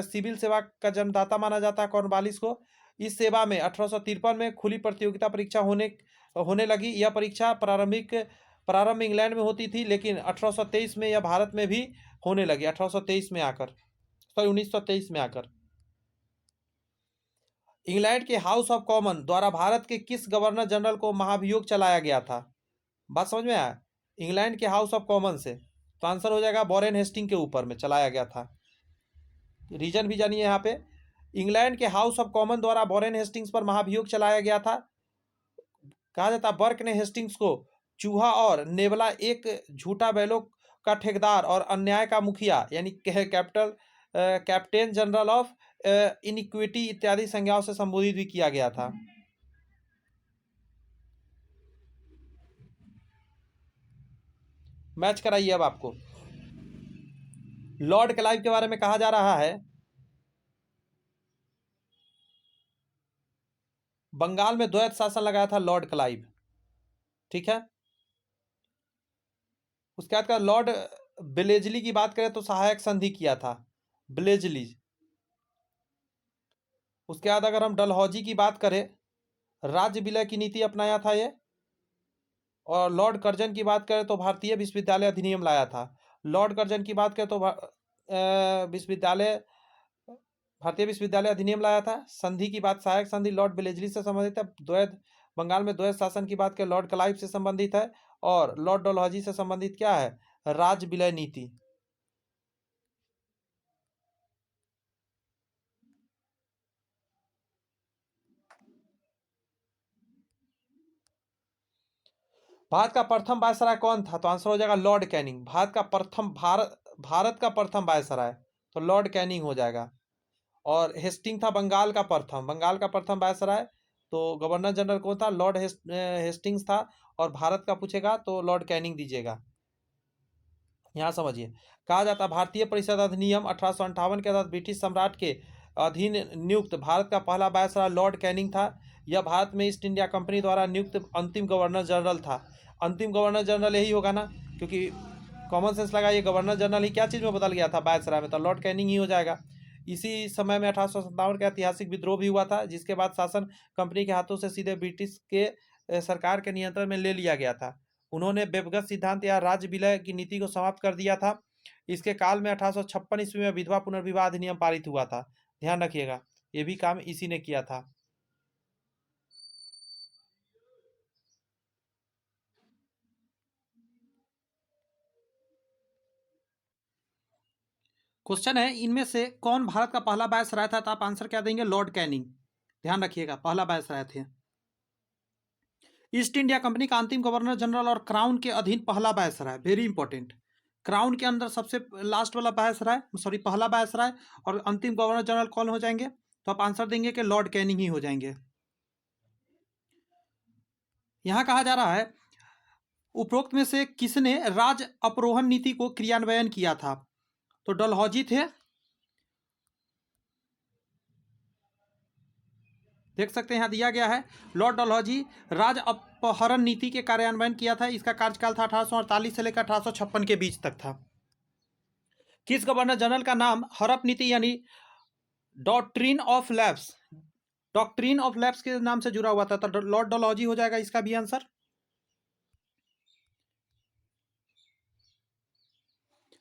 सिविल सेवा का जन्मदाता माना जाता है कॉर्नवालिस को। इस सेवा में 1853 में खुली प्रतियोगिता परीक्षा होने लगी। यह परीक्षा प्रारंभ इंग्लैंड में होती थी, लेकिन 1823 में यह भारत में भी होने लगी। 1823 में आकर, सॉरी 1923 में आकर। इंग्लैंड के हाउस ऑफ कॉमन द्वारा भारत के किस गवर्नर जनरल को महाभियोग चलाया गया था? बात समझ में आया? इंग्लैंड के हाउस ऑफ कॉमन से, तो आंसर हो जाएगा वॉरेन हेस्टिंग के ऊपर में चलाया गया था। रीजन भी जानिए यहाँ पे, इंग्लैंड के हाउस ऑफ कॉमन द्वारा वॉरेन हेस्टिंग्स पर महाभियोग चलाया गया था। कहा जाता है बर्क ने हेस्टिंग्स को चूहा और नेवला, एक झूठा बैलों का ठेकेदार और अन्याय का मुखिया, यानी कैप्टन जनरल ऑफ इनइक्विटी इत्यादि संज्ञाओं से संबोधित भी किया गया था। मैच कराइए अब आपको। लॉर्ड क्लाइव के बारे में कहा जा रहा है बंगाल में द्वैत शासन लगाया था लॉर्ड क्लाइव, ठीक है। उसके बाद का लॉर्ड ब्लेजली की बात करें तो सहायक संधि किया था ब्लेजली। उसके बाद अगर हम डलहौजी की बात करें, राज्य विलय की नीति अपनाया था ये। और लॉर्ड कर्जन की बात करें तो भारतीय विश्वविद्यालय अधिनियम लाया था। लॉर्ड कर्जन की बात करें तो भारतीय विश्वविद्यालय अधिनियम लाया था। संधि की बात, सहायक संधि लॉर्ड ब्लेजली से संबंधित है। द्वैत, बंगाल में द्वैत शासन की बात करें लॉर्ड क्लाइव से संबंधित है। और लॉर्ड डलहौजी से संबंधित क्या है? राज्य विलय नीति। भारत का प्रथम वायसराय कौन था? तो आंसर हो जाएगा लॉर्ड कैनिंग। भारत का प्रथम वायसराय तो लॉर्ड कैनिंग हो जाएगा। और हेस्टिंग था बंगाल का प्रथम वायसराय। तो गवर्नर जनरल कौन था? लॉर्ड हेस्टिंग्स था। और भारत का पूछेगा तो लॉर्ड कैनिंग दीजिएगा। यहाँ समझिए, कहा जाता भारतीय परिषद अधिनियम 1858 के तहत ब्रिटिश सम्राट के अधीन नियुक्त भारत का पहला वायसराय लॉर्ड कैनिंग था। यह भारत में ईस्ट इंडिया कंपनी द्वारा नियुक्त अंतिम गवर्नर जनरल था। अंतिम गवर्नर जनरल यही होगा ना, क्योंकि कॉमन सेंस लगाइए, गवर्नर जनरल ही क्या चीज़ में बदल गया था? वायसराय में, तो लॉर्ड कैनिंग ही हो जाएगा। इसी समय में 1857 का ऐतिहासिक विद्रोह भी हुआ था, जिसके बाद शासन कंपनी के हाथों से सीधे ब्रिटिश के सरकार के नियंत्रण में ले लिया गया था। उन्होंने व्यक्तिगत सिद्धांत या राज्य विलय की नीति को समाप्त कर दिया था। इसके काल में 1856 ईस्वी में विधवा पुनर्विवाह अधिनियम पारित हुआ था। ध्यान रखिएगा, ये भी काम इसी ने किया था। क्वेश्चन है, इनमें से कौन भारत का पहला वायसराय था? तो आप आंसर क्या देंगे? Lord Canning. ध्यान रखिएगा, पहला वायसराय थे। ईस्ट इंडिया कंपनी का अंतिम गवर्नर जनरल और क्राउन के अधीन पहला वायसराय, वेरी इंपॉर्टेंट। क्राउन के अंदर सबसे लास्ट वाला वायसराय, सॉरी पहला वायसराय, और अंतिम गवर्नर जनरल कौन हो जाएंगे? तो आप आंसर देंगे कि लॉर्ड कैनिंग ही हो जाएंगे। यहां कहा जा रहा है उपरोक्त में से किसने राज अपरोहण नीति को क्रियान्वयन किया था? तो डलहौजी थे। देख सकते हैं यहाँ दिया गया है, लॉर्ड डलहौजी राज अपहरण नीति के कार्यान्वयन किया था। इसका कार्यकाल था 1848 से लेकर 1856 के बीच तक था। किस गवर्नर जनरल का नाम हड़प नीति यानी डॉक्ट्रिन ऑफ लैप्स के नाम से जुड़ा हुआ था? तो लॉर्ड डलहौजी हो जाएगा इसका भी आंसर।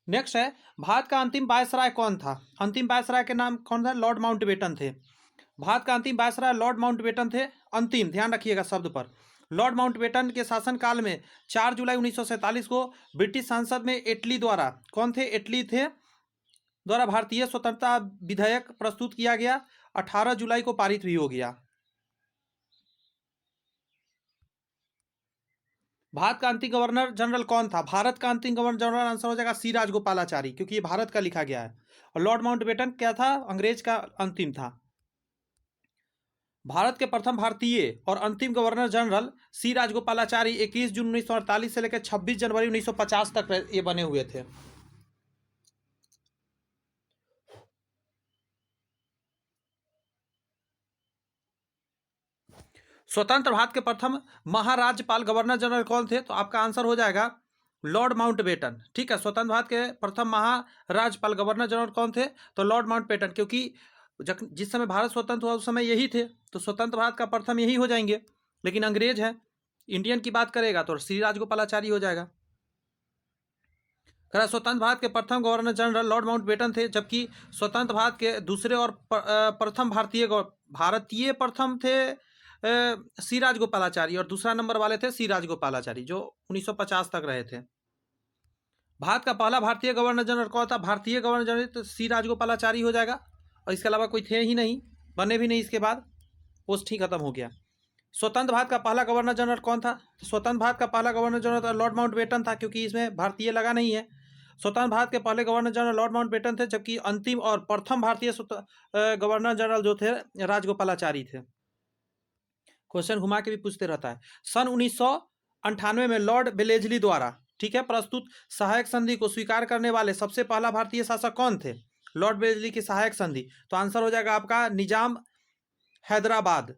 नेक्स्ट है, भारत का अंतिम वायसराय कौन था? अंतिम वायसराय के नाम कौन था? लॉर्ड माउंटबेटन थे। भारत का अंतिम वायसराय लॉर्ड माउंटबेटन थे। अंतिम, ध्यान रखिएगा शब्द पर। लॉर्ड माउंटबेटन के शासनकाल में 4 जुलाई 1947 को ब्रिटिश संसद में एटली द्वारा, कौन थे? एटली थे द्वारा भारतीय स्वतंत्रता विधेयक प्रस्तुत किया गया। 18 जुलाई को पारित भी हो गया। भारत का अंतिम गवर्नर जनरल कौन था? भारत का अंतिम गवर्नर जनरल आंसर हो जाएगा सी राजगोपालाचारी, क्योंकि ये भारत का लिखा गया है। और लॉर्ड माउंटबेटन क्या था? अंग्रेज का अंतिम था। भारत के प्रथम भारतीय और अंतिम गवर्नर जनरल सी राजगोपालाचारी 21 जून 1948 से लेकर 26 जनवरी 1950 तक ये बने हुए थे। स्वतंत्र भारत के प्रथम महाराज्यपाल गवर्नर जनरल कौन थे? तो आपका आंसर हो जाएगा लॉर्ड माउंटबेटन। ठीक है, स्वतंत्र भारत के प्रथम महाराज्यपाल गवर्नर जनरल कौन थे? तो लॉर्ड माउंटबेटन, क्योंकि जिस समय भारत स्वतंत्र हुआ उस समय यही थे, तो स्वतंत्र भारत का प्रथम यही हो जाएंगे। लेकिन अंग्रेज है, इंडियन की बात करेगा तो श्री राजगोपालाचारी हो जाएगा। कह स्वतंत्र भारत के प्रथम गवर्नर जनरल लॉर्ड माउंटबेटन थे, जबकि स्वतंत्र भारत के दूसरे और प्रथम भारतीय प्रथम थे सी राजगोपालाचारी, और दूसरा नंबर वाले थे सी राजगोपालाचारी, जो 1950 तक रहे थे। भारत का पहला भारतीय गवर्नर जनरल कौन था? भारतीय गवर्नर जनरल तो सी राजगोपालाचारी हो जाएगा, और इसके अलावा कोई थे ही नहीं, बने भी नहीं इसके बाद, पोस्ट ही खत्म हो गया। स्वतंत्र भारत का पहला गवर्नर जनरल कौन था? स्वतंत्र भारत का पहला गवर्नर जनरल लॉर्ड माउंटबेटन था, क्योंकि इसमें भारतीय लगा नहीं है। स्वतंत्र भारत के पहले गवर्नर जनरल लॉर्ड माउंटबेटन थे, जबकि अंतिम और प्रथम भारतीय गवर्नर जनरल जो थे राजगोपालाचारी थे। क्वेश्चन घुमा के भी पूछते रहता है। सन 1998 में लॉर्ड बेलेजली द्वारा, ठीक है, प्रस्तुत सहायक संधि को स्वीकार करने वाले सबसे पहला भारतीय शासक कौन थे? लॉर्ड बेलेजली की सहायक संधि, तो आंसर हो जाएगा आपका निजाम हैदराबाद।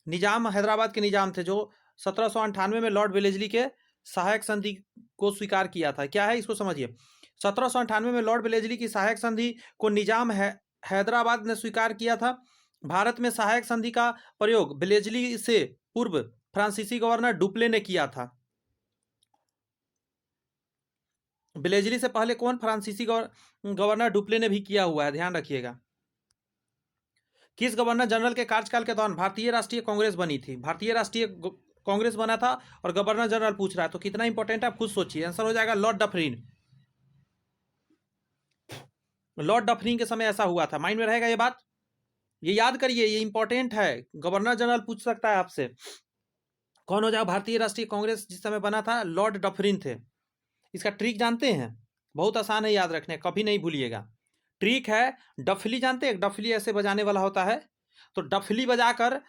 निजाम हैदराबाद के निजाम थे, जो 1798 में लॉर्ड बेलेजली के सहायक संधि को स्वीकार किया था। क्या है, इसको समझिए। 1798 में लॉर्ड बेलेजली की सहायक संधि को निजाम हैदराबाद ने स्वीकार किया था। भारत में सहायक संधि का प्रयोग बेलेजली से पूर्व फ्रांसीसी गवर्नर डुप्ले ने किया था। बेलेजली से पहले कौन? फ्रांसीसी गवर्नर डुप्ले ने भी किया हुआ है, ध्यान रखिएगा। किस गवर्नर जनरल के कार्यकाल के दौरान भारतीय राष्ट्रीय कांग्रेस बनी थी? भारतीय राष्ट्रीय कांग्रेस बना था और गवर्नर जनरल पूछ रहा है, तो कितना इंपॉर्टेंट है आप खुद सोचिए। आंसर हो जाएगा लॉर्ड डफरिन। लॉर्ड डफरिन के समय ऐसा हुआ था, माइंड में रहेगा ये बात, ये याद करिए, ये इंपॉर्टेंट है, गवर्नर जनरल पूछ सकता है आपसे। कौन हो जाएगा? भारतीय राष्ट्रीय कांग्रेस जिस समय बना था लॉर्ड डफरिन थे। इसका ट्रिक जानते हैं, बहुत आसान है याद रखने, कभी नहीं भूलिएगा। ट्रिक है, डफली जानते हैं? डफली ऐसे बजाने वाला होता है, तो डफली बजाकर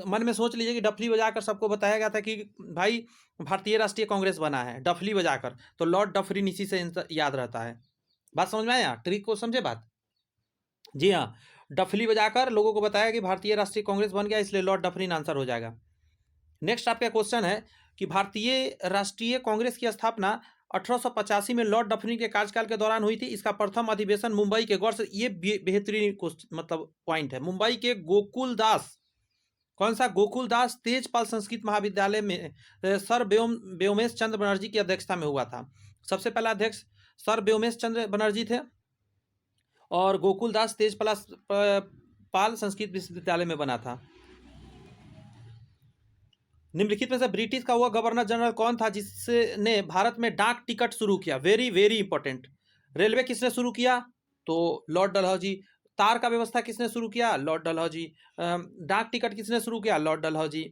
मन में सोच लीजिए कि डफली बजाकर सबको बताया गया था कि भाई भारतीय राष्ट्रीय कांग्रेस बना है, डफली बजाकर, तो लॉर्ड डफरिन इसी से याद रहता है। बात समझ में आया? ट्रिक को समझे बात? जी हाँ, डफली बजाकर लोगों को बताया कि भारतीय राष्ट्रीय कांग्रेस बन गया, इसलिए लॉर्ड डफरिन आंसर हो जाएगा। नेक्स्ट आपका क्वेश्चन है कि भारतीय राष्ट्रीय कांग्रेस की स्थापना 1885 में लॉर्ड डफरिन के कार्यकाल के दौरान हुई थी। इसका प्रथम अधिवेशन मुंबई के, गौर से ये बेहतरीन मतलब पॉइंट है, मुंबई के गोकुलदास, कौन सा? गोकुलदास तेजपाल संस्कृत महाविद्यालय में सर व्योमेश चंद्र बनर्जी की अध्यक्षता में हुआ था। सबसे पहला अध्यक्ष सर व्योमेश चंद्र बनर्जी थे, और गोकुलदास तेजपाल संस्कृत विश्वविद्यालय में बना था। निम्नलिखित में से ब्रिटिश का वह गवर्नर जनरल कौन था जिसने भारत में डाक टिकट शुरू किया? Very very important. रेलवे किसने शुरू किया? तो लॉर्ड डलहौजी। तार का व्यवस्था किसने शुरू किया? लॉर्ड डलहौजी। डाक टिकट किसने शुरू किया? लॉर्ड डलहौजी।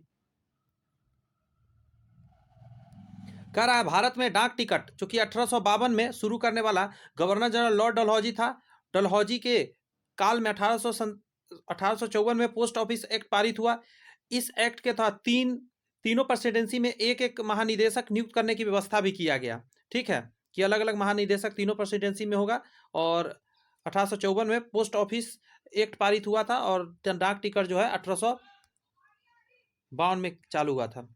कह रहा है भारत में डाक टिकट जो कि 1852 में शुरू करने वाला गवर्नर जनरल लॉर्ड डलहौजी था। डलहौजी के काल में 1854 में पोस्ट ऑफिस एक्ट पारित हुआ। इस एक्ट के तहत तीनों प्रेसिडेंसी में एक एक महानिदेशक नियुक्त करने की व्यवस्था भी किया गया, ठीक है, कि अलग अलग महानिदेशक तीनों प्रेसिडेंसी में होगा। और 1854 में पोस्ट ऑफिस एक्ट पारित हुआ था, और डाक टिकट जो है 1852 में चालू हुआ था।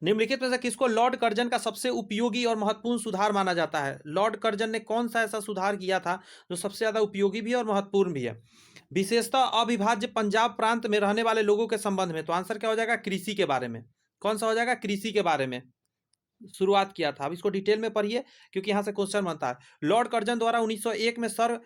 निम्नलिखित में से किसको लॉर्ड कर्जन का सबसे उपयोगी और महत्वपूर्ण सुधार माना जाता है? लॉर्ड कर्जन ने कौन सा ऐसा सुधार किया था जो सबसे ज्यादा उपयोगी भी है और महत्वपूर्ण भी है? विशेषतः अविभाज्य पंजाब प्रांत में रहने वाले लोगों के संबंध में, तो आंसर क्या हो जाएगा? कृषि के बारे में। कौन सा हो जाएगा? कृषि के बारे में शुरुआत किया था। अब इसको डिटेल में पढ़िए, क्योंकि यहां से क्वेश्चन बनता है। लॉर्ड कर्जन द्वारा 1901 में सर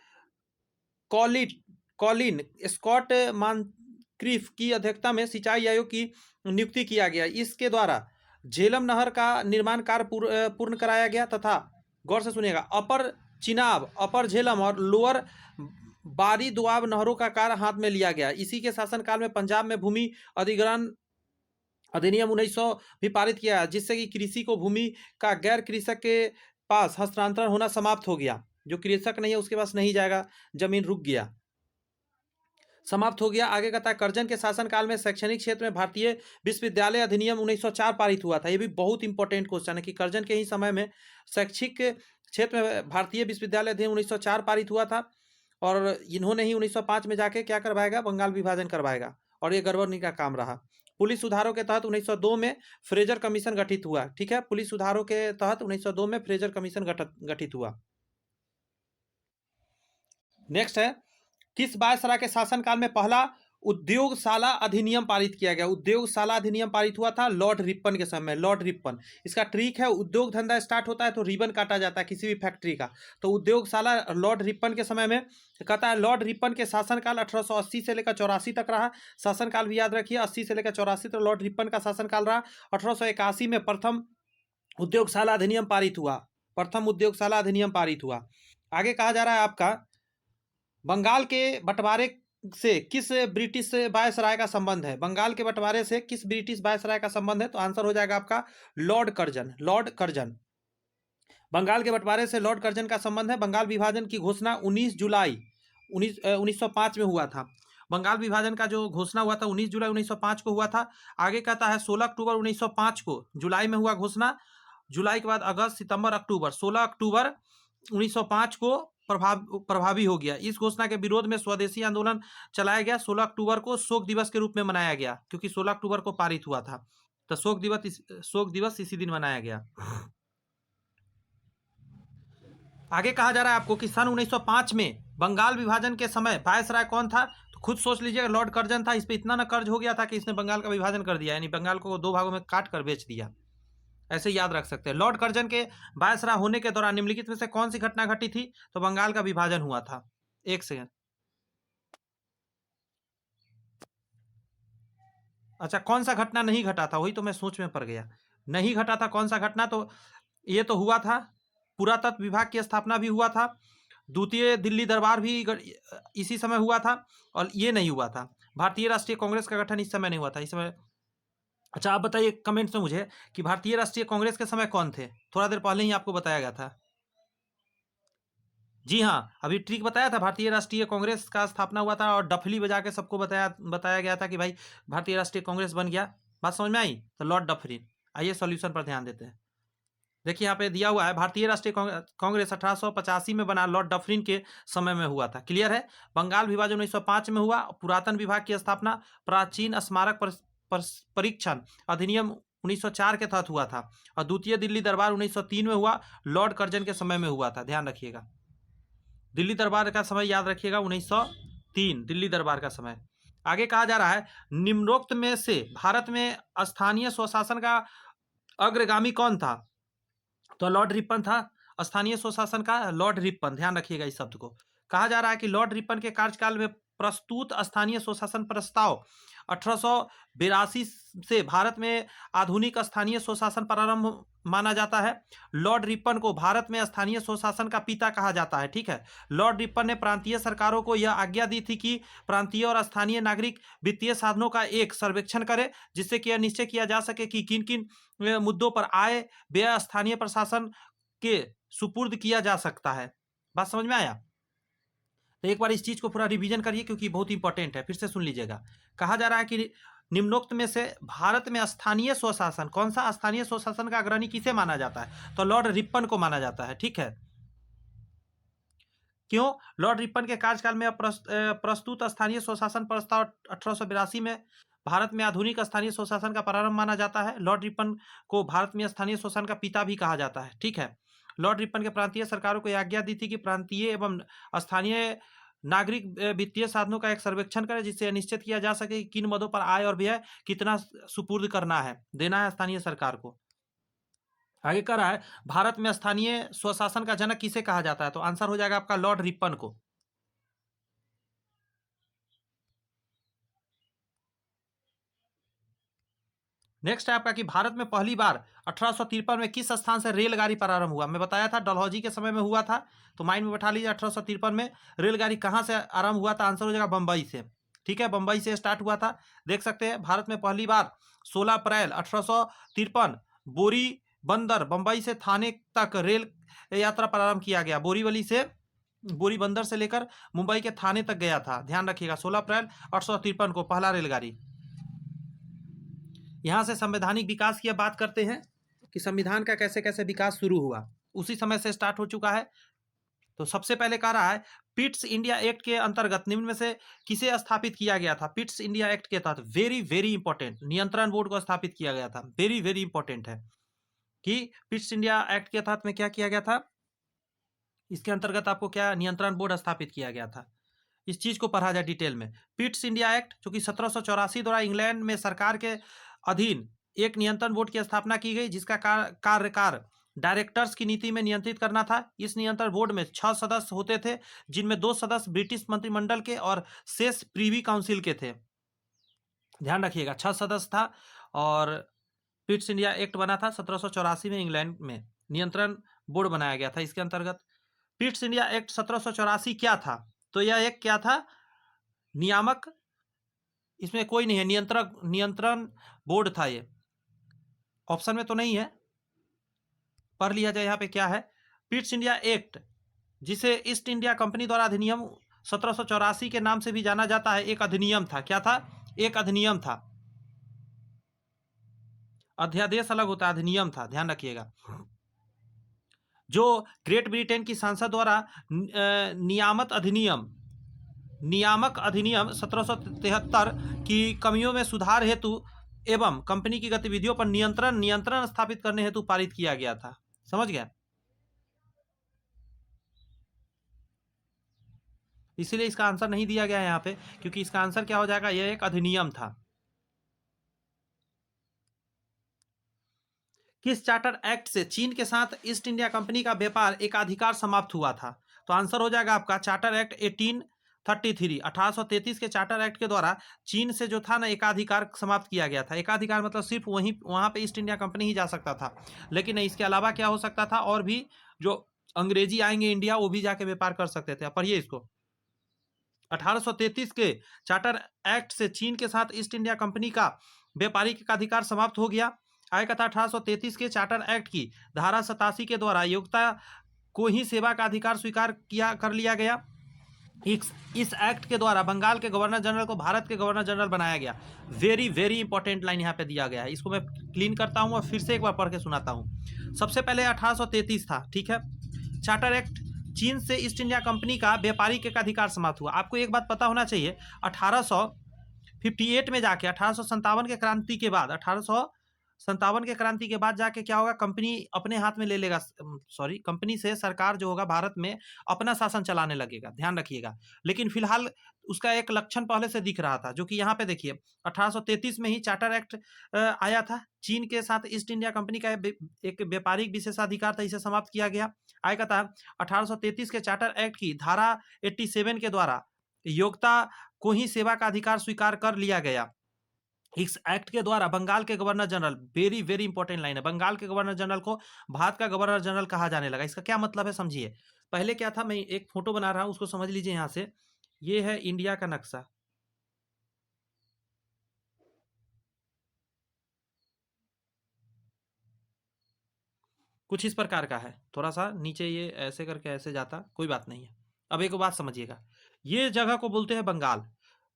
कॉलिन स्कॉट मॉनक्रीफ की अध्यक्षता में सिंचाई आयोग की नियुक्ति किया गया। इसके द्वारा झेलम नहर का निर्माण कार्य पूर्ण कराया गया तथा, गौर से सुनिएगा, अपर चिनाब, अपर झेलम और लोअर बारी दुआब नहरों का कार्य हाथ में लिया गया। इसी के शासनकाल में पंजाब में भूमि अधिग्रहण अधिनियम 1900 भी पारित किया, जिससे कि कृषि को भूमि का गैर कृषक के पास हस्तांतरण होना समाप्त हो गया। जो कृषक नहीं है उसके पास नहीं जाएगा, जमीन रुक गया, समाप्त हो गया। आगे कहता है कर्जन के शासनकाल में शैक्षणिक क्षेत्र में भारतीय विश्वविद्यालय अधिनियम 1904 पारित हुआ था। यह भी बहुत इंपॉर्टेंट क्वेश्चन है कि कर्जन के ही समय में शैक्षिक क्षेत्र में भारतीय विश्वविद्यालय अधिनियम 1904 पारित हुआ था, और इन्होंने ही 1905 में जाके क्या करवाएगा? बंगाल विभाजन करवाएगा, और ये गवर्नर का काम रहा। पुलिस सुधारों के तहत 1902 में फ्रेजर कमीशन गठित हुआ, ठीक है, पुलिस सुधारों के तहत 1902 में फ्रेजर कमीशन गठित हुआ। नेक्स्ट है, किस वायसराय के शासनकाल में पहला उद्योगशाला अधिनियम पारित किया गया। उद्योगशाला अधिनियम पारित हुआ था लॉर्ड रिपन के समय में। लॉर्ड रिपन, इसका ट्रिक है, उद्योग धंधा स्टार्ट होता है तो रिबन काटा जाता है किसी भी फैक्ट्री का। तो उद्योगशाला लॉर्ड रिपन के समय में कहता है। लॉर्ड रिपन के शासनकाल 1880 से लेकर 84 तक रहा। शासनकाल भी याद रखिए, 80 से लेकर 84 तक लॉर्ड रिपन का शासनकाल रहा। 1881 में प्रथम उद्योगशाला अधिनियम पारित हुआ। प्रथम उद्योगशाला अधिनियम पारित हुआ। आगे कहा जा रहा है आपका, बंगाल के बंटवारे से किस ब्रिटिश वायसराय का संबंध है? बंगाल के बंटवारे से किस ब्रिटिश वायसराय का संबंध है? तो आंसर हो जाएगा आपका Lord Curzon. Lord Curzon, Bengal के बंटवारे से लॉर्ड कर्जन का संबंध है। बंगाल विभाजन की घोषणा 19 जुलाई 1905 में हुआ था। बंगाल विभाजन का जो घोषणा हुआ था 19 जुलाई 1905 को हुआ था। आगे कहता है 16 अक्टूबर 1905 को, जुलाई में हुआ घोषणा। जुलाई के बाद अगस्त, सितंबर, अक्टूबर, 16 अक्टूबर 1905 को प्रभावी हो गया। इस घोषणा के विरोध में स्वदेशी आंदोलन चलाया गया। 16 अक्टूबर को शोक दिवस के रूप में मनाया गया, क्योंकि 16 अक्टूबर को पारित हुआ था। तो शोक दिवस इसी दिन मनाया गया। आगे कहा जा रहा है आपको कि सन 1905 में बंगाल विभाजन के समय वायसराय कौन था? तो खुद सोच लीजिएगा, लॉर्ड कर्जन था। इस पे इतना ना कर्ज हो गया था कि इसने बंगाल का विभाजन कर दिया, यानी बंगाल को दो भागों में काट कर बेच दिया। ऐसे याद रख सकते हैं। लॉर्ड कर्जन के वायसराय होने के दौरान निम्नलिखित में से कौन सी घटना घटी थी? तो बंगाल का विभाजन हुआ था। एक सेकंड, अच्छा कौन सा घटना नहीं घटा था? वही तो मैं सोच में पड़ गया। नहीं घटा था कौन सा घटना? तो ये तो हुआ था, पुरातत्व विभाग की स्थापना भी हुआ था, द्वितीय दिल्ली दरबार भी इसी समय हुआ था, और ये नहीं हुआ था, भारतीय राष्ट्रीय कांग्रेस का गठन इस समय नहीं हुआ था। इस समय, अच्छा आप बताइए कमेंट्स में मुझे कि भारतीय राष्ट्रीय कांग्रेस के समय कौन थे? थोड़ा देर पहले ही आपको बताया गया था। जी हाँ, अभी ट्रिक बताया था, भारतीय राष्ट्रीय कांग्रेस का स्थापना हुआ था और डफली बजा के सबको बताया गया था कि भाई भारतीय राष्ट्रीय कांग्रेस बन गया। बात समझ में आई? तो लॉर्ड डफरिन। आइए सॉल्यूशन पर ध्यान देते हैं। देखिए यहाँ पे दिया हुआ है, भारतीय राष्ट्रीय कांग्रेस 1885 में बना, लॉर्ड डफरिन के समय में हुआ था। क्लियर है? बंगाल विभाजन 1905 में हुआ, पुरातन विभाग की स्थापना, प्राचीन स्मारक परीक्षण अधिनियम 1904 के तहत हुआ था, और द्वितीय दिल्ली दरबार 1903 में हुआ, लॉर्ड कर्जन के समय में हुआ था। ध्यान रखिएगा, दिल्ली दरबार का समय याद रखिएगा, 1903 दिल्ली दरबार का समय। आगे कहा जा रहा है, निम्नोक्त में से भारत में स्थानीय स्वशासन का अग्रगामी कौन था? तो लॉर्ड रिपन था स्थानीय स्वशासन का, लॉर्ड रिपन। ध्यान रखिएगा इस शब्द को। कहा जा रहा है कि लॉर्ड रिपन के कार्यकाल में प्रस्तुत स्थानीय स्वशासन प्रस्ताव 1882 से भारत में आधुनिक स्थानीय स्वशासन प्रारंभ माना जाता है। लॉर्ड रिपन को भारत में स्थानीय स्वशासन का पिता कहा जाता है। ठीक है, लॉर्ड रिपन ने प्रांतीय सरकारों को यह आज्ञा दी थी कि प्रांतीय और स्थानीय नागरिक वित्तीय साधनों का एक सर्वेक्षण करें, जिससे कि यह निश्चय किया जा सके कि किन किन मुद्दों पर आय व्यय स्थानीय प्रशासन के सुपुर्द किया जा सकता है। बात समझ में आया? तो एक बार इस चीज को पूरा रिवीजन करिए, क्योंकि बहुत इंपॉर्टेंट है। फिर से सुन लीजिएगा। कहा जा रहा है कि निम्नोक्त में से भारत में स्थानीय स्वशासन, कौन सा स्थानीय स्वशासन का अग्रणी किसे माना जाता है? तो लॉर्ड रिपन को माना जाता है। ठीक है, क्यों? लॉर्ड रिपन के कार्यकाल में प्रस्तुत स्थानीय स्वशासन प्रस्ताव 1882 में भारत में आधुनिक स्थानीय स्वशासन का प्रारंभ माना जाता है। लॉर्ड रिपन को भारत में स्थानीय स्वशासन का पिता भी कहा जाता है। ठीक है, लॉर्ड रिपन के प्रांतीय सरकारों को यह आज्ञा दी थी कि प्रांतीय एवं स्थानीय नागरिक वित्तीय साधनों का एक सर्वेक्षण करें, जिससे यह निश्चित किया जा सके कि किन मदों पर आय और व्यय कितना सुपुर्द करना है, देना है स्थानीय सरकार को। आगे कह रहा है, भारत में स्थानीय स्वशासन का जनक किसे कहा जाता है? तो आंसर हो जाएगा आपका लॉर्ड रिपन को। नेक्स्ट है आपका कि भारत में पहली बार 1853 में किस स्थान से रेलगाड़ी प्रारंभ हुआ? मैं बताया था डलहौजी के समय में हुआ था, तो माइंड में बैठा लीजिए 1853 में रेलगाड़ी कहां से आरंभ हुआ था? आंसर हो जाएगा बंबई से। ठीक है, बंबई से स्टार्ट हुआ था। देख सकते हैं भारत में पहली बार 16 अप्रैल 1853 बोरी बंदर बंबई से थाने तक रेल यात्रा प्रारंभ किया गया। बोरीवली से, बोरी बंदर से लेकर मुंबई के थाने तक गया था। ध्यान रखिएगा, 16 अप्रैल 1853 को पहला रेलगाड़ी। यहां से संवैधानिक विकास की अब बात करते हैं कि संविधान का कैसे कैसे विकास शुरू हुआ। उसी समय से स्टार्ट हो चुका है। तो सबसे पहले कह रहा है, पिट्स इंडिया एक्ट के अंतर्गत निम्न में से किसे स्थापित किया गया था? पिट्स इंडिया एक्ट के तहत वेरी वेरी इंपॉर्टेंट नियंत्रण बोर्ड को स्थापित किया गया था। वेरी वेरी इंपॉर्टेंट है कि पिट्स इंडिया एक्ट के तहत में क्या किया गया था। इसके अंतर्गत आपको क्या नियंत्रण बोर्ड स्थापित किया गया था? इस चीज को पढ़ा जाए डिटेल में। पिट्स इंडिया एक्ट जो कि 1784 द्वारा इंग्लैंड में सरकार के अधीन एक नियंत्रण बोर्ड की स्थापना की गई, जिसका कार्यकाल डायरेक्टर्स की नीति में नियंत्रित करना था। इस नियंत्रण बोर्ड में 6 सदस्य होते थे, जिनमें 2 सदस्य ब्रिटिश मंत्रिमंडल के और शेष प्रीवी काउंसिल के थे। ध्यान रखिएगा, 6 सदस्य था और पिट्स इंडिया एक्ट बना था 1784 में, इंग्लैंड में नियंत्रण बोर्ड बनाया गया था इसके अंतर्गत। पिट्स इंडिया एक्ट 1784 क्या था? तो यह एक क्या था? नियामक, इसमें कोई नहीं है, नियंत्रण बोर्ड था। ये ऑप्शन में तो नहीं है, पढ़ लिया जाए यहाँ पे क्या है। पिट्स इंडिया एक्ट, जिसे ईस्ट इंडिया कंपनी द्वारा अधिनियम 1784 के नाम से भी जाना जाता है, एक अधिनियम था। क्या था? एक अधिनियम था। अध्यादेश अलग होता है, अधिनियम था, ध्यान रखिएगा। जो ग्रेट ब्रिटेन की संसद द्वारा नियामक अधिनियम 1773 की कमियों में सुधार हेतु एवं कंपनी की गतिविधियों पर नियंत्रण स्थापित करने हेतु पारित किया गया था। समझ गया? इसीलिए इसका आंसर नहीं दिया गया है यहाँ पे, क्योंकि इसका आंसर क्या हो जाएगा? यह एक अधिनियम था। किस चार्टर एक्ट से चीन के साथ ईस्ट इंडिया कंपनी का व्यापार एकाधिकार समाप्त हुआ था? तो आंसर हो जाएगा आपका चार्टर एक्ट 1833 के चार्टर एक्ट के द्वारा चीन से जो था ना एकाधिकार समाप्त किया गया था। एकाधिकार मतलब सिर्फ वहां पे ईस्ट इंडिया कंपनी ही जा सकता था, लेकिन इसके अलावा क्या हो सकता था? और भी जो अंग्रेजी आएंगे इंडिया वो भी जाके व्यापार कर सकते थे। पढ़िए इसको, 1833 के चार्टर एक्ट से चीन के साथ ईस्ट इंडिया कंपनी का व्यापारिक एकाधिकार समाप्त हो गया। आगे था 1833 के चार्टर एक्ट की धारा 87 के द्वारा योग्यता को ही सेवा का अधिकार स्वीकार कर लिया गया। इस एक्ट के द्वारा बंगाल के गवर्नर जनरल को भारत के गवर्नर जनरल बनाया गया। वेरी वेरी इंपॉर्टेंट लाइन यहाँ पे दिया गया है, इसको मैं क्लीन करता हूँ और फिर से एक बार पढ़ के सुनाता हूँ। सबसे पहले 1833 था, ठीक है। चार्टर एक्ट, चीन से ईस्ट इंडिया कंपनी का व्यापारिक एकाधिकार समाप्त हुआ। आपको एक बात पता होना चाहिए, 1858 में जाके 1857 के क्रांति के बाद 1857 के क्रांति के बाद जाके क्या होगा? कंपनी अपने हाथ में ले लेगा, सॉरी, कंपनी से सरकार जो होगा भारत में अपना शासन चलाने लगेगा, ध्यान रखिएगा। लेकिन फिलहाल उसका एक लक्षण पहले से दिख रहा था, जो कि यहाँ पे देखिए 1833 में ही चार्टर एक्ट आया था। चीन के साथ ईस्ट इंडिया कंपनी का एक व्यापारिक विशेषाधिकार था, इसे समाप्त किया गया। आएगा था 1833 के चार्टर एक्ट की धारा 87 के द्वारा योग्यता को ही सेवा का अधिकार स्वीकार कर लिया गया। इस एक्ट के द्वारा बंगाल के governor general, very very important line है, बंगाल के गवर्नर जनरल को भारत का गवर्नर जनरल कहा जाने लगा। इसका क्या मतलब है समझिए। पहले क्या था, मैं एक फोटो बना रहा हूं, उसको समझ लीजिए। यहां से ये है इंडिया का नक्शा, कुछ इस प्रकार का है। थोड़ा सा नीचे ये ऐसे करके ऐसे जाता, कोई बात नहीं है। अब एक बात समझिएगा, ये जगह को बोलते हैं बंगाल।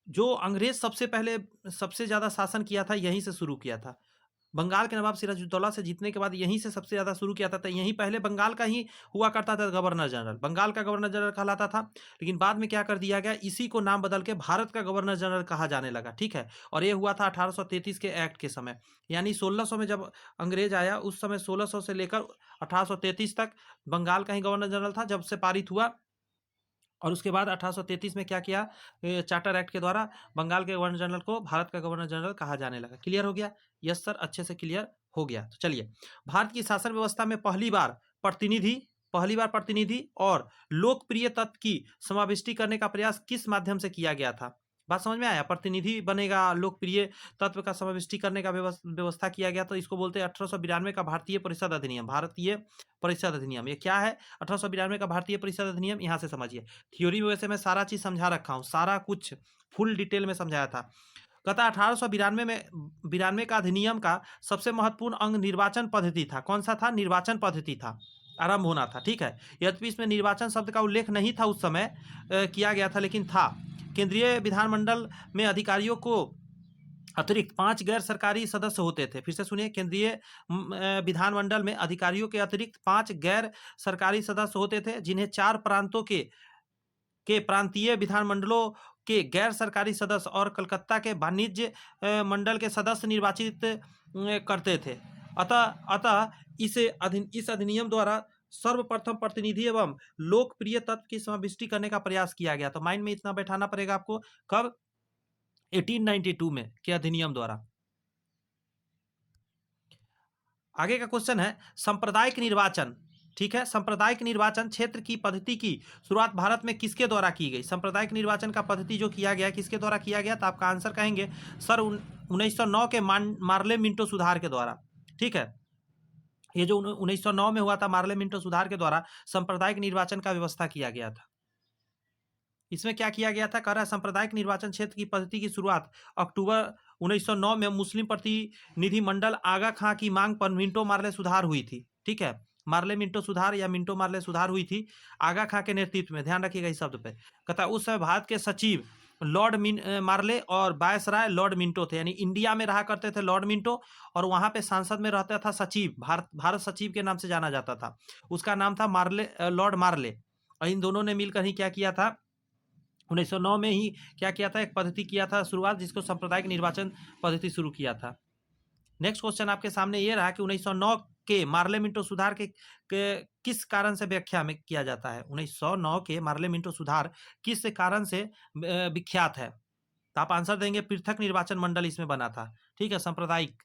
जो अंग्रेज सबसे पहले सबसे ज्यादा शासन किया था, यहीं से शुरू किया था। बंगाल के नवाब सिराजुद्दौला से जीतने के बाद यहीं से सबसे ज्यादा शुरू किया था। तो यहीं पहले बंगाल का ही हुआ करता था गवर्नर जनरल, बंगाल का गवर्नर जनरल कहलाता था। लेकिन बाद में क्या कर दिया गया, इसी को नाम बदल के भारत का गवर्नर जनरल कहा जाने लगा, ठीक है। और ये हुआ था 1833 के एक्ट के समय, यानी 1600 में जब अंग्रेज आया, उस समय 1600 से लेकर 1833 तक बंगाल का ही गवर्नर जनरल था, जब से पारित हुआ। और उसके बाद 1833 में क्या किया, चार्टर एक्ट के द्वारा बंगाल के गवर्नर जनरल को भारत का गवर्नर जनरल कहा जाने लगा। क्लियर हो गया? यस सर, अच्छे से क्लियर हो गया। तो चलिए, भारत की शासन व्यवस्था में पहली बार प्रतिनिधि और लोकप्रिय तत्व की समाविष्टि करने का प्रयास किस माध्यम से किया गया था? बात समझ में आया? प्रतिनिधि बनेगा, लोकप्रिय तत्व का समाविष्टि करने का व्यवस्था किया गया, तो इसको बोलते हैं 1892 का भारतीय परिषद अधिनियम। भारतीय परिषद अधिनियम ये क्या है? 1892 का भारतीय परिषद अधिनियम। यहां से समझिए, थ्योरी में वैसे मैं सारा चीज समझा रखा हूं, सारा कुछ फुल डिटेल में समझाया था। कहता 1892 का अधिनियम का सबसे महत्वपूर्ण अंग निर्वाचन पद्धति था। कौन सा था? निर्वाचन पद्धति था, आरंभ होना था, ठीक है। यद्यपि इसमें निर्वाचन शब्द का उल्लेख नहीं था उस समय किया गया था, लेकिन था। केंद्रीय विधानमंडल में अधिकारियों को अतिरिक्त 5 गैर सरकारी सदस्य होते थे। फिर से सुनिए, केंद्रीय विधानमंडल में अधिकारियों के अतिरिक्त 5 गैर सरकारी सदस्य होते थे, जिन्हें 4 प्रांतों के प्रांतीय विधानमंडलों के गैर सरकारी सदस्य और कलकत्ता के वाणिज्य मंडल के सदस्य निर्वाचित करते थे। अतः इस अधिनियम द्वारा सर्वप्रथम प्रतिनिधि एवं लोकप्रिय तत्व की समाविष्टि करने का प्रयास किया गया। तो माइंड में इतना बैठाना पड़ेगा आपको। कब? 1892 में के अधिनियम द्वारा। आगे का क्वेश्चन है सांप्रदायिक निर्वाचन। ठीक है, सांप्रदायिक निर्वाचन क्षेत्र की पद्धति की शुरुआत भारत में किसके द्वारा की गई? सांप्रदायिक निर्वाचन का पद्धति जो किया गया किसके द्वारा किया गया? तो आपका आंसर कहेंगे सर 1909 के मार्ले मिंटो सुधार के द्वारा। ठीक है, ये जो 1909 में हुआ था मार्ले मिंटो सुधार के द्वारा सांप्रदायिक निर्वाचन का व्यवस्था किया गया था। इसमें क्या किया गया था? कह रहा है सांप्रदायिक निर्वाचन क्षेत्र की पद्धति की शुरुआत अक्टूबर 1909 में मुस्लिम प्रतिनिधि मंडल आगा खां की मांग पर मिंटो मार्ले सुधार हुई थी। ठीक है, मार्ले मिंटो सुधार या मिंटो मार्ले सुधार हुई थी आगा खां के नेतृत्व में। ध्यान रखिएगा इस शब्द पे। कहता उस समय भारत के सचिव लॉर्ड मार्ले और वायसराय लॉर्ड मिंटो थे। यानी इंडिया में रहा करते थे लॉर्ड मिंटो, और वहां पे सांसद में रहता था सचिव, भारत सचिव के नाम से जाना जाता था। उसका नाम था मार्ले, लॉर्ड मार्ले। और इन दोनों ने मिलकर ही क्या किया था? 1909 में ही क्या किया था? एक पद्धति किया था शुरुआत, जिसको सांप्रदायिक निर्वाचन पद्धति शुरू किया था। नेक्स्ट क्वेश्चन आपके सामने ये रहा कि 1909 के मार्ले मिंटो सुधार के किस कारण से व्याख्या में किया जाता है? 1909 के मार्ले मिंटो सुधार किस कारण से विख्यात है? तो आप आंसर देंगे पृथक निर्वाचन मंडल इसमें बना था। ठीक है, सांप्रदायिक।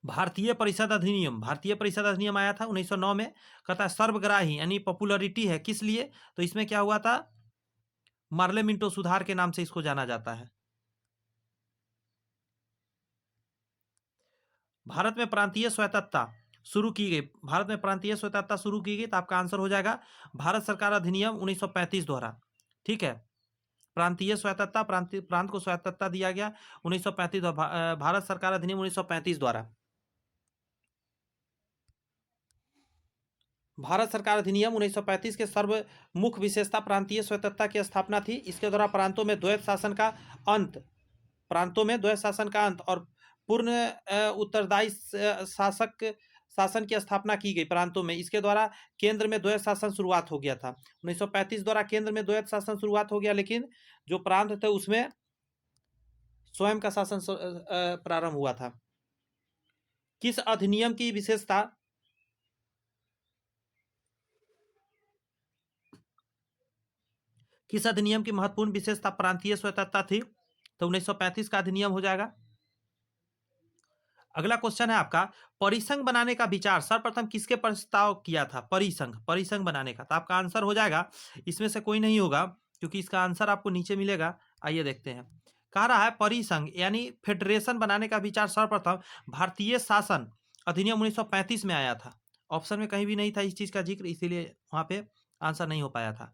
भारतीय परिषद अधिनियम, भारतीय परिषद अधिनियम आया था 1909 में। कहता है सर्वग्राही यानी पॉपुलरिटी है, किस लिए? तो इसमें क्या हुआ था? मार्ले मिंटो सुधार के नाम से इसको जाना जाता है। भारत में प्रांतीय स्वायत्तता शुरू की गई, भारत में प्रांतीय स्वायत्तता शुरू की गई, तो आपका आंसर हो जाएगा भारत सरकार अधिनियम 1935 द्वारा। ठीक है, प्रांतीय स्वायत्तता, प्रांत को स्वायत्तता दिया गया 1935 भारत सरकार अधिनियम 1935 द्वारा। भारत सरकार अधिनियम 1935 के सर्वमुख विशेषता प्रांतीय स्वायत्तता की स्थापना थी। इसके द्वारा प्रांतों में द्वैत शासन का अंत, प्रांतों में द्वैत शासन का अंत और पूर्ण उत्तरदायी शासन की स्थापना की गई प्रांतों में। इसके द्वारा केंद्र में द्वैत शासन शुरुआत हो गया था 1935 द्वारा केंद्र में द्वैत शासन शुरुआत हो गया, लेकिन जो प्रांत थे उसमें स्वयं का शासन प्रारंभ हुआ था। किस अधिनियम की विशेषता किस अधिनियम की महत्वपूर्ण विशेषता प्रांतीय स्वायत्तता थी? तो 1935 का अधिनियम हो जाएगा। अगला क्वेश्चन है आपका परिसंघ बनाने का विचार सर्वप्रथम किसके प्रस्ताव किया था? परिसंघ बनाने का। तो आपका आंसर हो जाएगा, इसमें से कोई नहीं होगा क्योंकि इसका आंसर आपको नीचे मिलेगा। आइए देखते हैं। कह रहा है परिसंघ यानी फेडरेशन बनाने का विचार सर्वप्रथम भारतीय शासन अधिनियम 1935 में आया था। ऑप्शन में कहीं भी नहीं था इस चीज का जिक्र, इसीलिए वहां पे आंसर नहीं हो पाया था।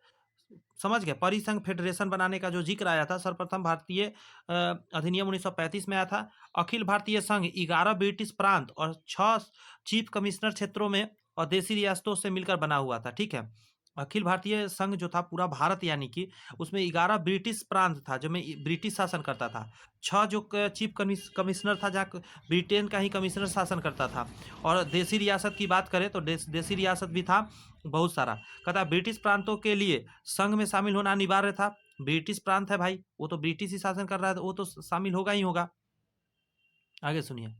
समझ गए? परिसंघ फेडरेशन बनाने का जो जिक्र आया था सर्वप्रथम भारतीय अधिनियम 1935 में आया था। अखिल भारतीय संघ 11 ब्रिटिश प्रांत और 6 चीफ कमिश्नर क्षेत्रों में और देशी रियासतों से मिलकर बना हुआ था। ठीक है, अखिल भारतीय संघ जो था पूरा भारत यानी कि उसमें 11 ब्रिटिश प्रांत था जो में ब्रिटिश शासन करता था। 6 जो चीफ कमिश्नर था जहाँ ब्रिटेन का ही कमिश्नर शासन करता था। और देशी रियासत की बात करें तो देशी रियासत भी था बहुत सारा। कहता ब्रिटिश प्रांतों के लिए संघ में शामिल होना अनिवार्य था। ब्रिटिश प्रांत है भाई, वो तो ब्रिटिश ही शासन कर रहा है, वो तो शामिल होगा ही होगा। आगे सुनिए।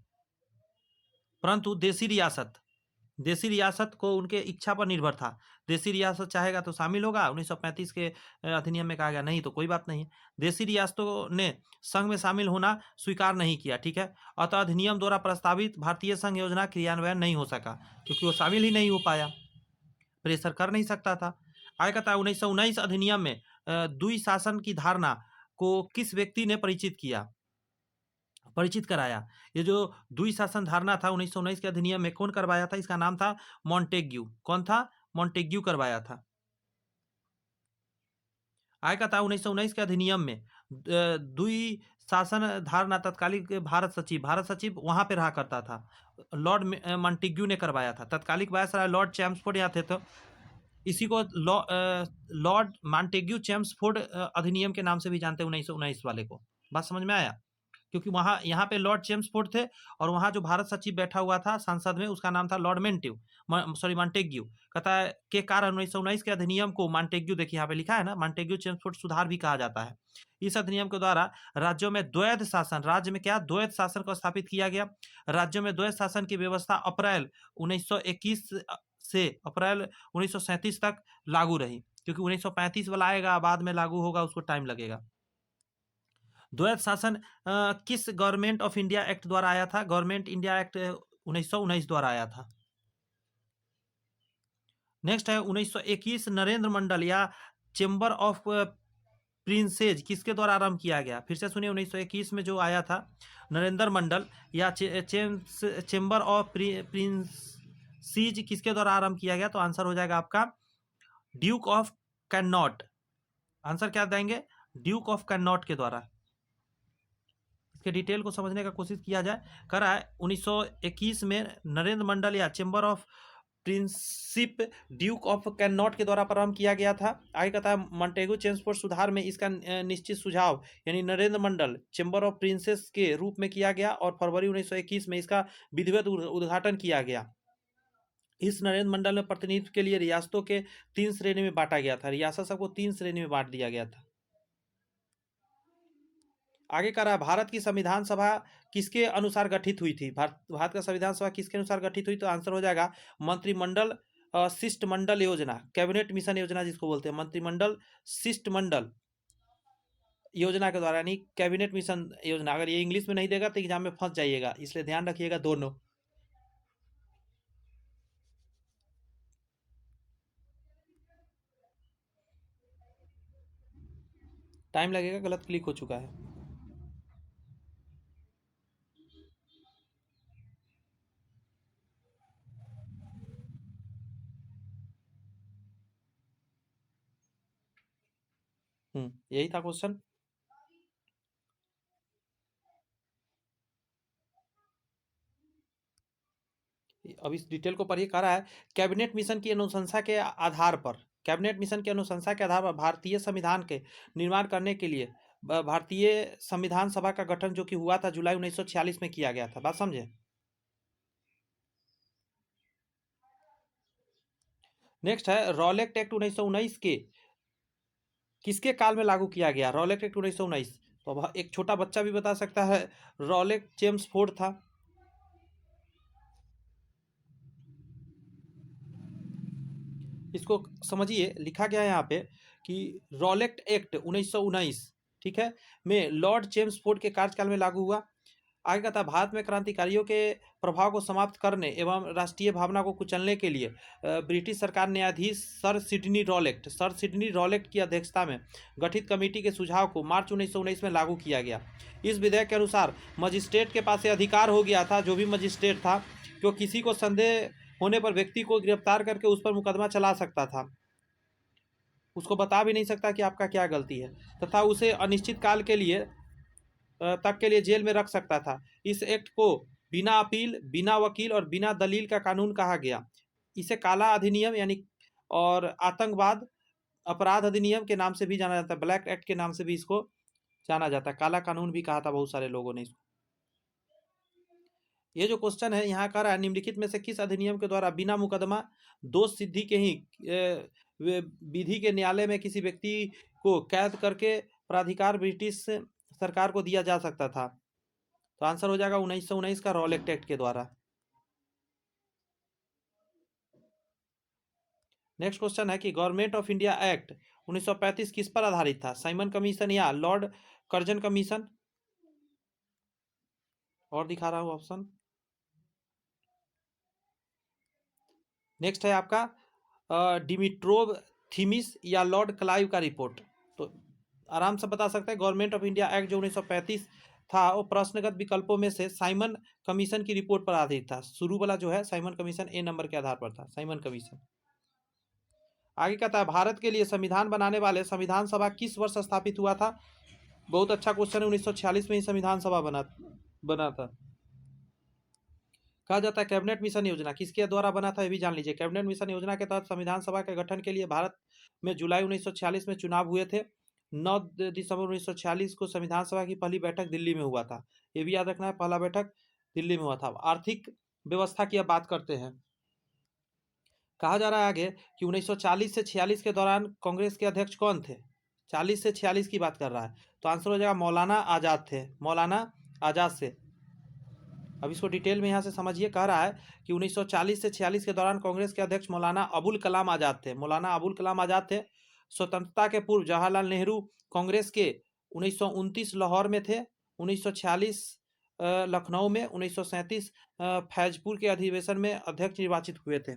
परंतु देशी रियासत को उनके इच्छा पर निर्भर था। देशी रियासत चाहेगा तो शामिल होगा। 1935 के अधिनियम में कहा गया नहीं तो कोई बात नहीं। देशी रियासतों ने संघ में शामिल होना स्वीकार नहीं किया। ठीक है, अतः अधिनियम द्वारा प्रस्तावित भारतीय संघ योजना क्रियान्वयन नहीं हो सका क्योंकि वो शामिल ही नहीं हो पाया, प्रेशर कर नहीं सकता था। आगे कहता है 1919 अधिनियम में द्वि शासन की धारणा को किस व्यक्ति ने परिचित कराया? ये जो द्वि शासन धारणा था 1919 के अधिनियम में कौन करवाया था? इसका नाम था मॉन्टेग्यू। कौन था? मॉन्टेग्यू करवाया था। आगे कहता है 1919 के अधिनियम में द्वि शासन धारणा तत्कालिक भारत सचिव वहां पे रहा करता था, लॉर्ड मॉन्टेग्यू ने करवाया था। तत्कालिक वायसराय लॉर्ड चैम्सफोर्ड यहाँ थे, तो इसी को लॉर्ड मॉन्टेग्यू चैम्सफोर्ड अधिनियम के नाम से भी जानते हैं 1919 वाले को। बात समझ में आया? क्योंकि वहाँ यहाँ पे लॉर्ड चेम्सफोर्ड थे और वहाँ जो भारत सचिव बैठा हुआ था संसद में उसका नाम था लॉर्ड मॉन्टेग्यू। कहता है के कारण 1919 के अधिनियम को मॉन्टेग्यू, देखिए यहाँ पे लिखा है ना, मॉन्टेग्यू चेम्सफोर्ड सुधार भी कहा जाता है। इस अधिनियम के द्वारा राज्यों में द्वैध शासन, राज्य में क्या द्वैध शासन को स्थापित किया गया। राज्यों में द्वैध शासन की व्यवस्था अप्रैल 1921 से अप्रैल 1937 तक लागू रही, क्योंकि 1935 वाला आएगा बाद में लागू होगा, उसको टाइम लगेगा। द्वैध शासन किस गवर्नमेंट ऑफ इंडिया एक्ट द्वारा आया था? गवर्नमेंट इंडिया एक्ट 1919 द्वारा आया था। नेक्स्ट है 1921 नरेंद्र मंडल या चेंबर ऑफ प्रिंसेज किसके द्वारा आरंभ किया गया? फिर से सुनिए, 1921 में जो आया था नरेंद्र मंडल या चेंबर ऑफ प्रिंसेज किसके द्वारा आरंभ किया गया? तो आंसर हो जाएगा आपका ड्यूक ऑफ कैनॉट। आंसर क्या देंगे? ड्यूक ऑफ कैनॉट के द्वारा। इसके डिटेल को समझने का कोशिश किया जाए। कर रहा है 1921 में नरेंद्र मंडल या chamber of princes duke of Connaught के द्वारा प्रारंभ किया गया था। आगे कहता है मॉन्टेगू चेम्सफोर्ड सुधार में इसका निश्चित सुझाव यानी नरेंद्र मंडल चेंबर ऑफ प्रिंसेस के रूप में किया गया और फरवरी 1921 में इसका विधिवत उद्घाटन किया गया। इस नरेंद्र मंडल में प्रतिनिधित्व के लिए रियासतों के 3 श्रेणी में बांटा गया था। रियासत सबको 3 श्रेणी में बांट दिया गया था। आगे कह रहा है भारत की संविधान सभा किसके अनुसार गठित हुई थी? भारत का संविधान सभा किसके अनुसार गठित हुई? तो आंसर हो जाएगा मंत्रिमंडल शिष्टमंडल योजना, कैबिनेट मिशन योजना जिसको बोलते हैं, मंत्रिमंडल शिष्टमंडल योजना के द्वारा, यानी कैबिनेट मिशन योजना। अगर ये इंग्लिश में नहीं देगा तो एग्जाम में फंस जाइएगा, इसलिए ध्यान रखिएगा दोनों। टाइम लगेगा, गलत क्लिक हो चुका है। यही था क्वेश्चन। अब इस डिटेल को पढ़िए। कह रहा है कैबिनेट मिशन की अनुशंसा के आधार पर, कैबिनेट मिशन की अनुशंसा के आधार पर भारतीय संविधान के निर्माण करने के लिए भारतीय संविधान सभा का गठन जो कि हुआ था जुलाई 1946 में किया गया था। बात समझे। नेक्स्ट है रॉलेट एक्ट 1919 के किसके काल में लागू किया गया? रॉलेट एक्ट 1919 तो अब एक छोटा बच्चा भी बता सकता है, रॉलेट चेम्सफोर्ड था। इसको समझिए, लिखा गया है यहाँ पे कि रॉलेट एक्ट 1919, ठीक है, में लॉर्ड चेम्सफोर्ड के कार्यकाल में लागू हुआ। आगे कहता है भारत में क्रांतिकारियों के प्रभाव को समाप्त करने एवं राष्ट्रीय भावना को कुचलने के लिए ब्रिटिश सरकार न्यायाधीश सर सिडनी रॉलेट की अध्यक्षता में गठित कमेटी के सुझाव को मार्च 1919 में लागू किया गया। इस विधेयक के अनुसार मजिस्ट्रेट के पास ये अधिकार हो गया था, जो भी मजिस्ट्रेट था, जो किसी को संदेह होने पर व्यक्ति को गिरफ्तार करके उस पर मुकदमा चला सकता था, उसको बता भी नहीं सकता कि आपका क्या गलती है, तथा उसे अनिश्चित काल के लिए तक के लिए जेल में रख सकता था। इस एक्ट को बिना अपील, बिना वकील और बिना दलील का कानून कहा गया। इसे काला अधिनियम यानी और आतंकवाद अपराध अधिनियम के नाम से भी जाना जाता है, ब्लैक एक्ट के नाम से भी इसको जाना जाता है, काला कानून भी कहा था बहुत सारे लोगों ने इसको। ये जो क्वेश्चन है यहाँ कह रहा है निम्नलिखित में से किस अधिनियम के द्वारा बिना मुकदमा दोष सिद्धि के ही विधि के न्यायालय में किसी व्यक्ति को कैद करके प्राधिकार ब्रिटिश सरकार को दिया जा सकता था? तो आंसर हो जाएगा 1919 का रॉलेट एक्ट के द्वारा। नेक्स्ट क्वेश्चन है कि गवर्नमेंट ऑफ इंडिया एक्ट 1935 किस पर आधारित था? साइमन कमीशन या लॉर्ड कर्जन कमीशन? और दिखा रहा हूं ऑप्शन। नेक्स्ट है आपका डिमिट्रोव थीमिस या लॉर्ड क्लाइव का रिपोर्ट। तो आराम से बता सकते हैं गवर्नमेंट ऑफ इंडिया एक्ट जो 1935 था वो प्रश्नगत विकल्पों में से साइमन कमीशन की रिपोर्ट पर आधारित था। शुरू वाला जो है साइमन कमीशन ए नंबर के आधार पर था, साइमन कमीशन। आगे कहता है भारत के लिए संविधान बनाने वाले संविधान सभा किस वर्ष स्थापित हुआ था? बहुत अच्छा क्वेश्चन है। 1946 में ही संविधान सभा बना था। कहा जाता है कैबिनेट मिशन योजना किसके द्वारा बना था, ये भी जान लीजिए। कैबिनेट मिशन योजना के तहत संविधान सभा के गठन के लिए भारत में जुलाई 1946 में चुनाव हुए थे। 9 दिसंबर 1946 को संविधान सभा की पहली बैठक दिल्ली में हुआ था। ये भी याद रखना है, पहला बैठक दिल्ली में हुआ था। आर्थिक व्यवस्था की अब बात करते हैं। कहा जा रहा है आगे कि 1940 से 46 के दौरान कांग्रेस के अध्यक्ष कौन थे? 40 से 46 की बात कर रहा है, तो आंसर हो जाएगा मौलाना आज़ाद थे, मौलाना आज़ाद से। अब इसको डिटेल में यहाँ से समझिए। कह रहा है कि 1940 से 46 के दौरान कांग्रेस के अध्यक्ष मौलाना अबुल कलाम आज़ाद थे। मौलाना अबुल कलाम आज़ाद थे। स्वतंत्रता के पूर्व जवाहरलाल नेहरू कांग्रेस के 1929 लाहौर में थे, 1946 लखनऊ में, 1937 फैजपुर के अधिवेशन में अध्यक्ष निर्वाचित हुए थे।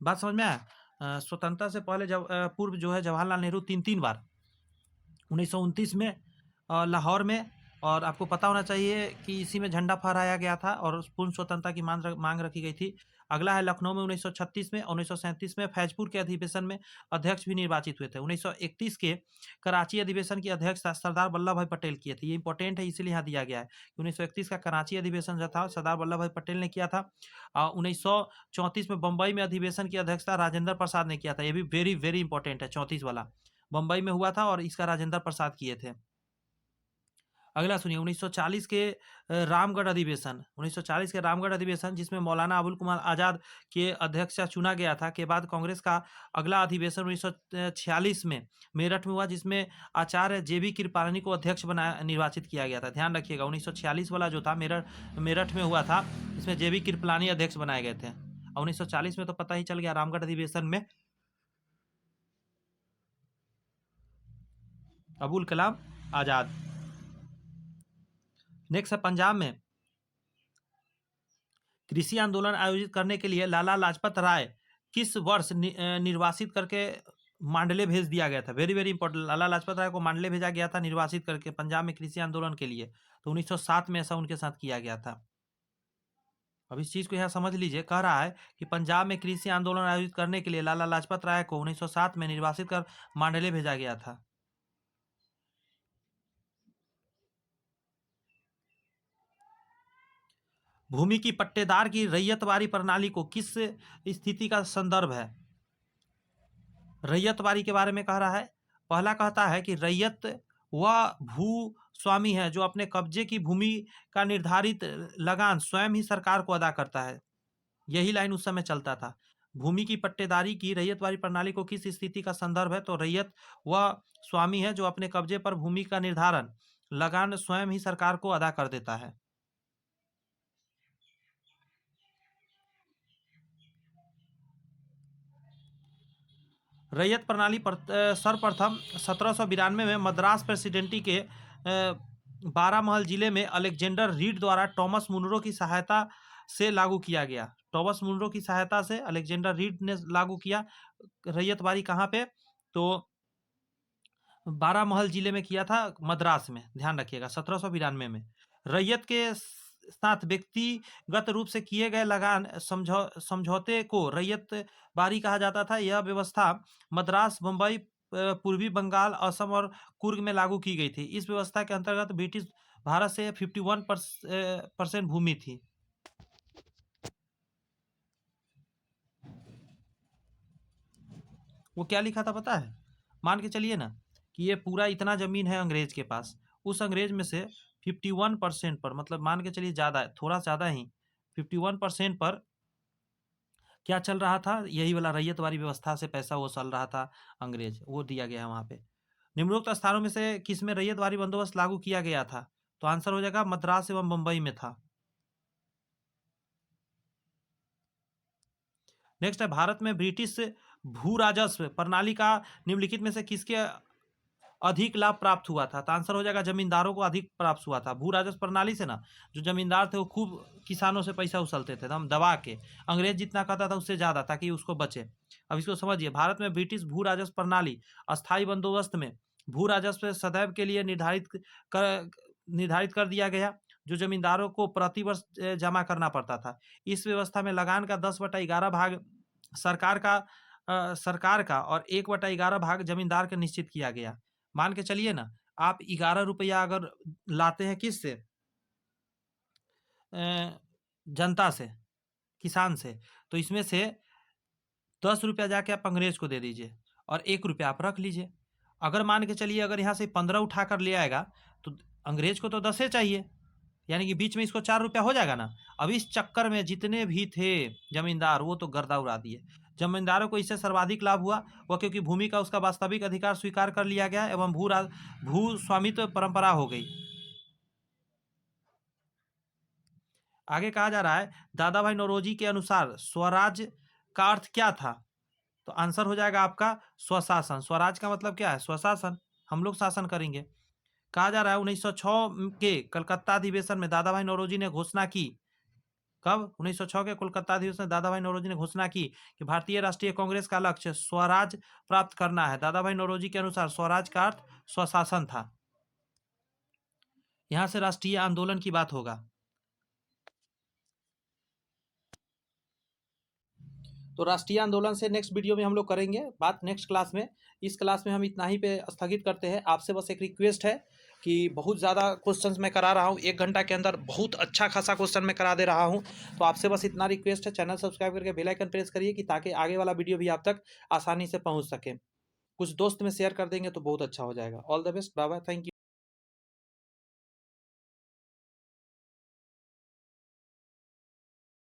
बात समझ में आया? स्वतंत्रता से पहले जब पूर्व जो है जवाहरलाल नेहरू तीन बार 1929 में लाहौर में, और आपको पता होना चाहिए कि इसी में झंडा फहराया गया था और पूर्ण स्वतंत्रता की मांग रखी गई थी। अगला है लखनऊ में 1936 में, 1937 में फैजपुर के अधिवेशन में अध्यक्ष भी निर्वाचित हुए थे। 1931 के कराची अधिवेशन की अध्यक्षता सरदार वल्लभ भाई पटेल किए थे। ये इंपॉर्टेंट है, इसीलिए यहाँ दिया गया है कि 1931 का कराची अधिवेशन जो था सरदार वल्लभ भाई पटेल ने किया था। 1934 में बम्बई में अधिवेशन की अध्यक्षता राजेंद्र प्रसाद ने किया था। ये भी वेरी वेरी इंपॉर्टेंट है, 34 वाला बम्बई में हुआ था और इसका राजेंद्र प्रसाद किए थे। अगला सुनिए, 1940 के रामगढ़ अधिवेशन, 1940 के रामगढ़ अधिवेशन जिसमें मौलाना अबुल कलाम आज़ाद के अध्यक्षता चुना गया था के बाद कांग्रेस का अगला अधिवेशन 1946 में मेरठ में हुआ, जिसमें आचार्य जेबी कृपलानी को अध्यक्ष निर्वाचित किया गया था। ध्यान रखिएगा, 1946 वाला जो था मेरठ में हुआ था, इसमें जेबी कृपलानी अध्यक्ष बनाए गए थे। 1940 में तो पता ही चल गया, रामगढ़ अधिवेशन में अबुल कलाम आज़ाद। नेक्स्ट है पंजाब में कृषि आंदोलन आयोजित करने के लिए लाला लाजपत राय किस वर्ष निर्वासित करके मांडले भेज दिया गया था? Very very important. Lala Lajpat Rai को मांडले भेजा गया था निर्वासित करके पंजाब में कृषि आंदोलन के लिए, तो 1907 में ऐसा उनके साथ किया गया था। अब इस चीज को यहाँ समझ लीजिए। कह रहा है कि पंजाब में कृषि आंदोलन आयोजित करने के लिए लाला लाजपत राय को 1907 में निर्वासित कर मांडले भेजा गया था। भूमि की पट्टेदार की रैयतवारी प्रणाली को किस स्थिति का संदर्भ है? रैयतवारी के बारे में कह रहा है। पहला कहता है कि रैयत वह भू स्वामी है जो अपने कब्जे की भूमि का निर्धारित लगान स्वयं ही सरकार को अदा करता है। यही लाइन उस समय चलता था। भूमि की पट्टेदारी की रैयतवारी प्रणाली को किस स्थिति का संदर्भ है? तो रैयत वह स्वामी है जो अपने कब्जे पर भूमि का निर्धारण लगान स्वयं ही सरकार को अदा कर देता है। रैयत प्रणाली पर सर्वप्रथम 1792 में मद्रास प्रेसिडेंटी के 12 महल जिले में अलेक्जेंडर रीड द्वारा टॉमस मुनरो की सहायता से लागू किया गया। टॉमस मुनरो की सहायता से अलेक्जेंडर रीड ने लागू किया। रैयतवारी कहाँ पे? तो 12 महल जिले में किया था, मद्रास में। ध्यान रखिएगा, 1792 में। रैयत के साथ व्यक्तिगत रूप से किए गए लगान समझौते को रैयत बारी कहा जाता था। यह व्यवस्था मद्रास, मुंबई, पूर्वी बंगाल, असम और कुर्ग में लागू की गई थी। इस व्यवस्था के अंतर्गत ब्रिटिश भारत से 51% भूमि थी। वो क्या लिखा था पता है? मान के चलिए ना कि ये पूरा इतना जमीन है अंग्रेज के पास, उस अंग्रेज में से 51% पर, मतलब मान के चलिए ज़्यादा है, थोड़ा ज़्यादा ही, 51% पर क्या चल रहा था? यही वाला रैयतवारी व्यवस्था से पैसा वसूल रहा था अंग्रेज, वो दिया गया है वहाँ पे। निम्नोक्त स्थानों में से किस में रैयतवारी बंदोबस्त लागू किया गया था? तो आंसर हो जाएगा मद्रास एवं मुंबई में था। नेक्स्ट है, भारत में ब्रिटिश भू राजस्व प्रणाली का निम्नलिखित में से किसके अधिक लाभ प्राप्त हुआ था? तो आंसर हो जाएगा जमींदारों को अधिक प्राप्त हुआ था। भू राजस्व प्रणाली से ना जो जमींदार थे वो खूब किसानों से पैसा उछलते थे, हम दबा के। अंग्रेज जितना कहता था उससे ज्यादा, ताकि उसको बचे। अब इसको समझिए, भारत में ब्रिटिश भू राजस्व प्रणाली अस्थायी बंदोबस्त में भू राजस्व सदैव के लिए निर्धारित कर दिया गया, जो जमींदारों को प्रतिवर्ष जमा करना पड़ता था। इस व्यवस्था में लगान का 10/11 भाग सरकार का और 1/11 भाग जमींदार का निश्चित किया गया। मान के चलिए ना, आप 11 रुपया अगर लाते हैं किससे? जनता से, किसान से, तो इसमें से 10 रुपया जाके आप अंग्रेज को दे दीजिए और 1 रुपया आप रख लीजिए। अगर मान के चलिए अगर यहाँ से 15 उठा कर ले आएगा तो अंग्रेज को तो 10 चाहिए, यानी कि बीच में इसको 4 रुपया हो जाएगा ना। अब इस चक्कर में जितने भी थे जमींदार वो तो गर्दा उड़ा दिए। जमींदारों को इससे सर्वाधिक लाभ हुआ, वह क्योंकि भूमि का उसका वास्तविक अधिकार स्वीकार कर लिया गया एवं भू स्वामित्व परंपरा हो गई। आगे कहा जा रहा है दादा भाई नौरोजी के अनुसार स्वराज का अर्थ क्या था, तो आंसर हो जाएगा आपका स्वशासन। स्वराज का मतलब क्या है? स्वशासन, हम लोग शासन करेंगे। कहा जा रहा है 1906 के कलकत्ता अधिवेशन में दादा भाई नौरोजी ने घोषणा की। कब? 1906 के कोलकाता अधिवेशन में दादा भाई नौरोजी ने घोषणा की कि भारतीय राष्ट्रीय कांग्रेस का लक्ष्य स्वराज प्राप्त करना है। दादा भाई नौरोजी के अनुसार स्वराज का अर्थ स्वशासन था। यहां से राष्ट्रीय आंदोलन की बात होगा। तो राष्ट्रीय आंदोलन से नेक्स्ट वीडियो में हम लोग करेंगे बात, नेक्स्ट क्लास में। इस क्लास में हम इतना ही पे स्थगित करते हैं। आपसे बस एक रिक्वेस्ट है कि बहुत ज़्यादा क्वेश्चंस मैं करा रहा हूँ, 1 घंटा के अंदर बहुत अच्छा खासा क्वेश्चन मैं करा दे रहा हूँ। तो आपसे बस इतना रिक्वेस्ट है, चैनल सब्सक्राइब करके बेल आइकन प्रेस करिए कि ताकि आगे वाला वीडियो भी आप तक आसानी से पहुँच सके। कुछ दोस्त में शेयर कर देंगे तो बहुत अच्छा हो जाएगा। All the best, bye bye, thank you.